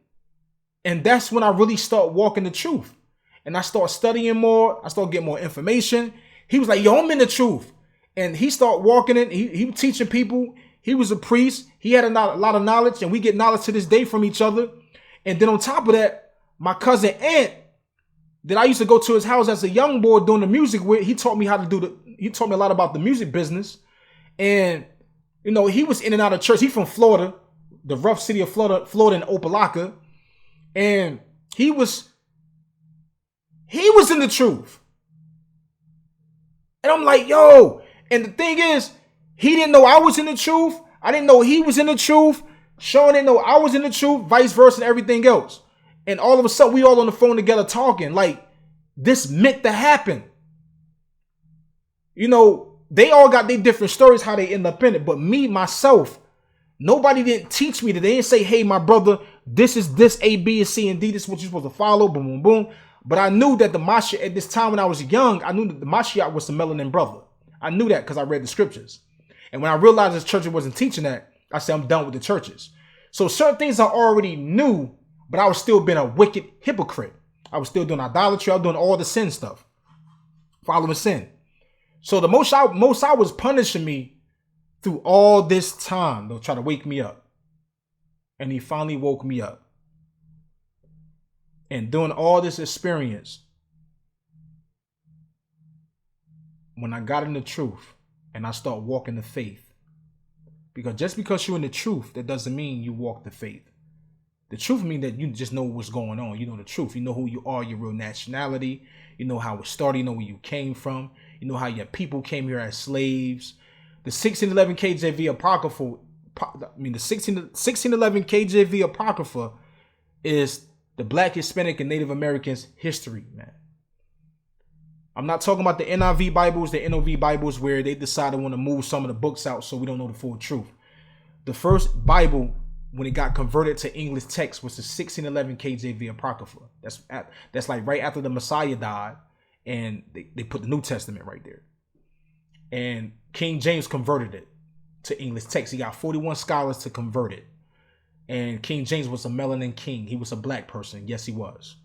And that's when I really start walking the truth. And I start studying more. I start getting more information. He was like, yo, I'm in the truth. And he started walking it. He was teaching people. He was a priest. He had a lot of knowledge, and we get knowledge to this day from each other. And then on top of that, my cousin Ant, that I used to go to his house as a young boy doing the music with, he taught me he taught me a lot about the music business. And, you know, he was in and out of church. He's from Florida, the rough city of Florida in Opelika. And he was in the truth. And I'm like, yo. And the thing is, he didn't know I was in the truth. I didn't know he was in the truth. Sean didn't know I was in the truth, vice versa, and everything else. And all of a sudden, we all on the phone together talking. Like, this meant to happen. You know, they all got their different stories, how they end up in it. But me, myself, nobody didn't teach me that. They didn't say, hey, my brother, this is this A, B, and C, and D. This is what you're supposed to follow. Boom, boom, boom. But I knew that the Mashiach, at this time when I was young, I knew that the Mashiach was the melanin brother. I knew that because I read the scriptures. And when I realized this church wasn't teaching that, I said, I'm done with the churches. So certain things I already knew, but I was still being a wicked hypocrite. I was still doing idolatry. I was doing all the sin stuff, following sin. So the Most High was punishing me through all this time. They'll try to wake me up. And he finally woke me up. And doing all this experience, when I got in the truth and I start walking the faith, because just because you're in the truth, that doesn't mean you walk the faith. The truth means that you just know what's going on. You know the truth. You know who you are, your real nationality. You know how it started. You know where you came from. You know how your people came here as slaves. The 1611 KJV Apocrypha, the 1611 KJV Apocrypha is the Black, Hispanic, and Native Americans' history, man. I'm not talking about the NIV Bibles, the NOV Bibles, where they decided to want to move some of the books out so we don't know the full truth. The first Bible, when it got converted to English text, was the 1611 KJV Apocrypha. That's like right after the Messiah died, and they put the New Testament right there. And King James converted it to English text. He got 41 scholars to convert it. And King James was a melanin king. He was a black person. Yes, he was.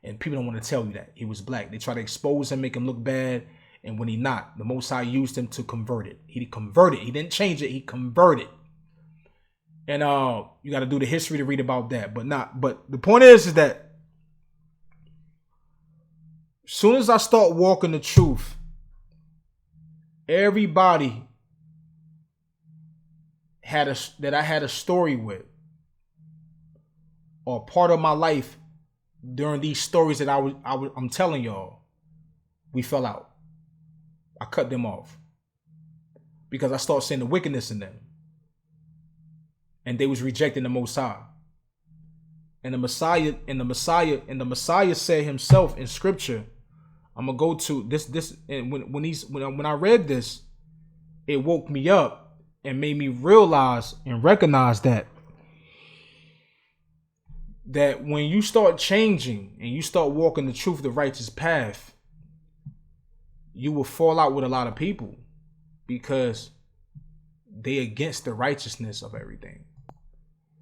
And people don't want to tell you that. He was black. They try to expose him, make him look bad. And when he not, the Most High used him to convert it. He converted. He didn't change it. He converted. And you got to do the history to read about that. But the point is that as soon as I start walking the truth, everybody that I had a story with, or part of my life during these stories that I'm telling y'all, we fell out. I cut them off because I started seeing the wickedness in them, and they was rejecting the Most High. And the Messiah said himself in Scripture. I'm gonna go to this, and when I read this, it woke me up and made me realize and recognize that when you start changing and you start walking the truth, the righteous path, you will fall out with a lot of people because they against the righteousness of everything.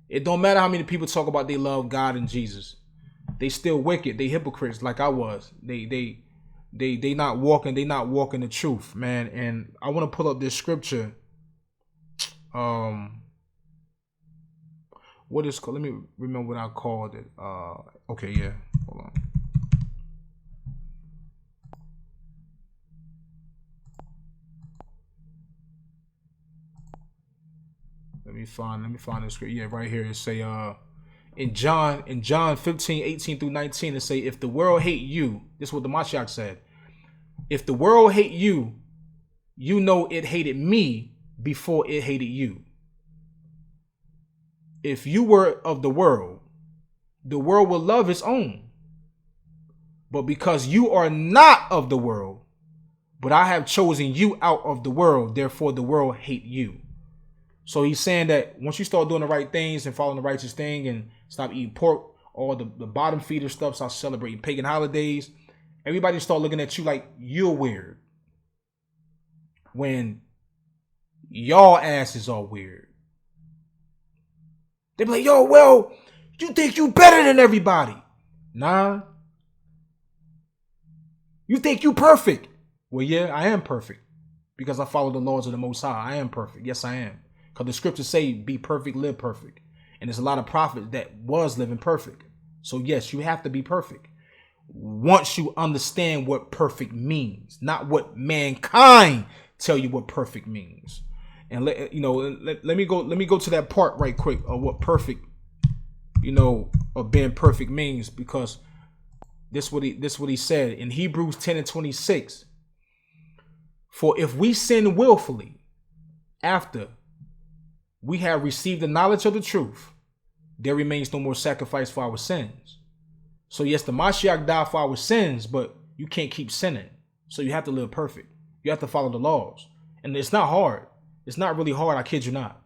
It don't matter how many people talk about they love God and Jesus. They still wicked. They hypocrites like I was. They not walking the truth, man. And I want to pull up this scripture. What is called? Let me remember what I called it. Okay, yeah. Hold on. Let me find the script. Yeah, right here. It say in John 15:18 through 19, it say, if the world hate you, this is what the Mashiach said. If the world hate you, you know it hated me before it hated you. If you were of the world will love its own. But because you are not of the world, but I have chosen you out of the world, therefore the world hate you. So he's saying that once you start doing the right things and following the righteous thing and stop eating pork, or the bottom feeder stuff, start celebrating pagan holidays, everybody start looking at you like you're weird. When y'all asses are weird. They be like, yo, well, You think you better than everybody. Nah. You think you perfect. Well, yeah, I am perfect. Because I follow the laws of the Most High. I am perfect. Yes, I am. Because the scriptures say, be perfect, live perfect. And there's a lot of prophets that was living perfect. So yes, you have to be perfect. Once you understand what perfect means, not what mankind tell you what perfect means. And let me go to that part right quick of what perfect, of being perfect means, because this what he said in Hebrews 10:26. For if we sin willfully after we have received the knowledge of the truth, there remains no more sacrifice for our sins. So yes, the Mashiach died for our sins, but you can't keep sinning. So you have to live perfect. You have to follow the laws. And it's not hard. It's not really hard, I kid you not.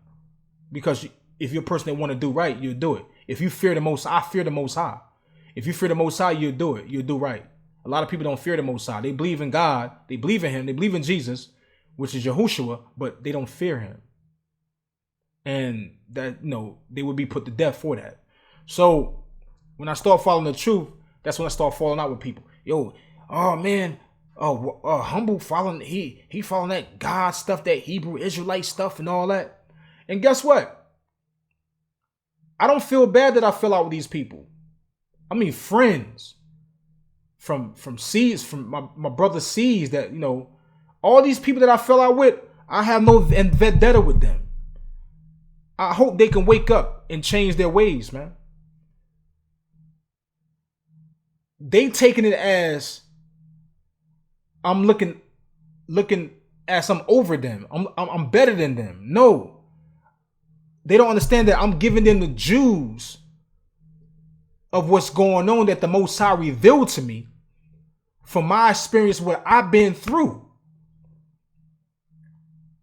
Because if you're a person that want to do right, you'll do it. If you fear the Most High, I fear the Most High. If you fear the Most High, you'll do it. You'll do right. A lot of people don't fear the Most High. They believe in God. They believe in Him. They believe in Jesus, which is Yahushua, but they don't fear Him. And that, they would be put to death for that. So when I start following the truth, that's when I start falling out with people. Yo, oh man, Humble following, he following that God stuff, that Hebrew Israelite stuff and all that. And guess what? I don't feel bad that I fell out with these people. I mean, friends from C's, from my brother C's, that, all these people that I fell out with, I have no vendetta with them. I hope they can wake up and change their ways, man. They taking it as I'm looking as I'm over them. I'm better than them. No. They don't understand that I'm giving them the Jews of what's going on that the Most High revealed to me from my experience, what I've been through.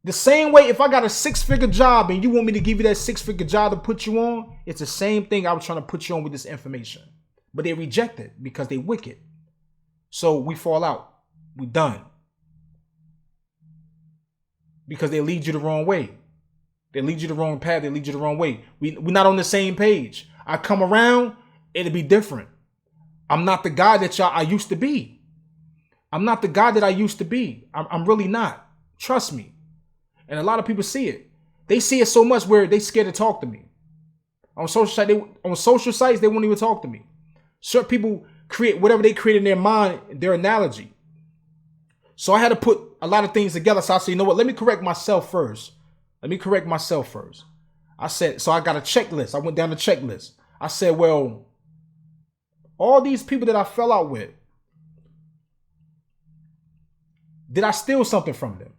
The same way, if I got a 6-figure job and you want me to give you that 6-figure job to put you on, it's the same thing I was trying to put you on with this information. But they reject it because they wicked. So we fall out. We done. Because they lead you the wrong way. They lead you the wrong path. They lead you the wrong way. We're not on the same page. I come around, it'll be different. I'm not the guy that I used to be. I'm not the guy that I used to be. I'm really not. Trust me. And a lot of people see it. They see it so much where they scared to talk to me. On social sites, they won't even talk to me. Certain people create whatever they create in their mind, their analogy. So I had to put a lot of things together. So I said, you know what? Let me correct myself first. I said, so I got a checklist. I went down the checklist. I said, well, all these people that I fell out with, did I steal something from them?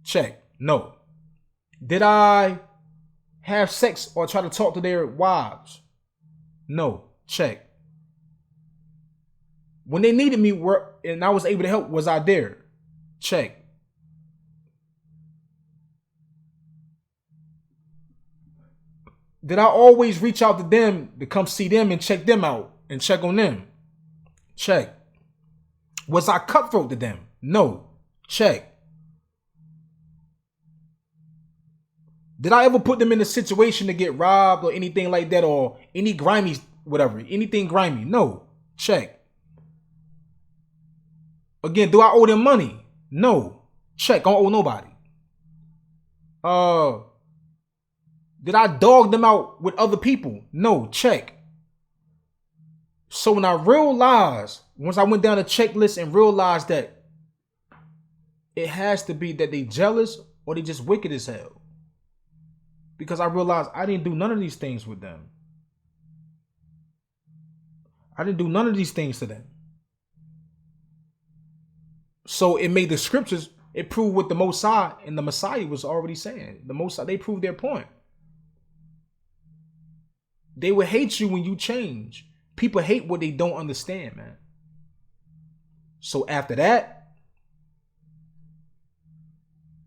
Check. No. Did I have sex or try to talk to their wives? No. Check. When they needed me and I was able to help, was I there? Check. Did I always reach out to them to come see them and check them out and check on them? Check. Was I cutthroat to them? No. Check. Did I ever put them in a situation to get robbed or anything like that, or any grimy, whatever, anything grimy? No. Check. Again, do I owe them money? No. Check. I don't owe nobody. Did I dog them out with other people? No. Check. So when I realized, once I went down the checklist and realized that it has to be that they jealous or they just wicked as hell. Because I realized I didn't do none of these things with them. I didn't do none of these things to them. So it made the scriptures, it proved what the Most High and the Messiah was already saying. The Most High, they proved their point. They will hate you when you change. People hate what they don't understand, man. So after that,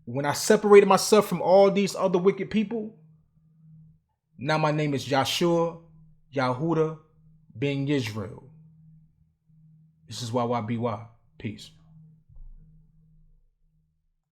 when I separated myself from all these other wicked people, now my name is Yahshua, Yahuda, ben Yisrael. This is YYBY. Peace.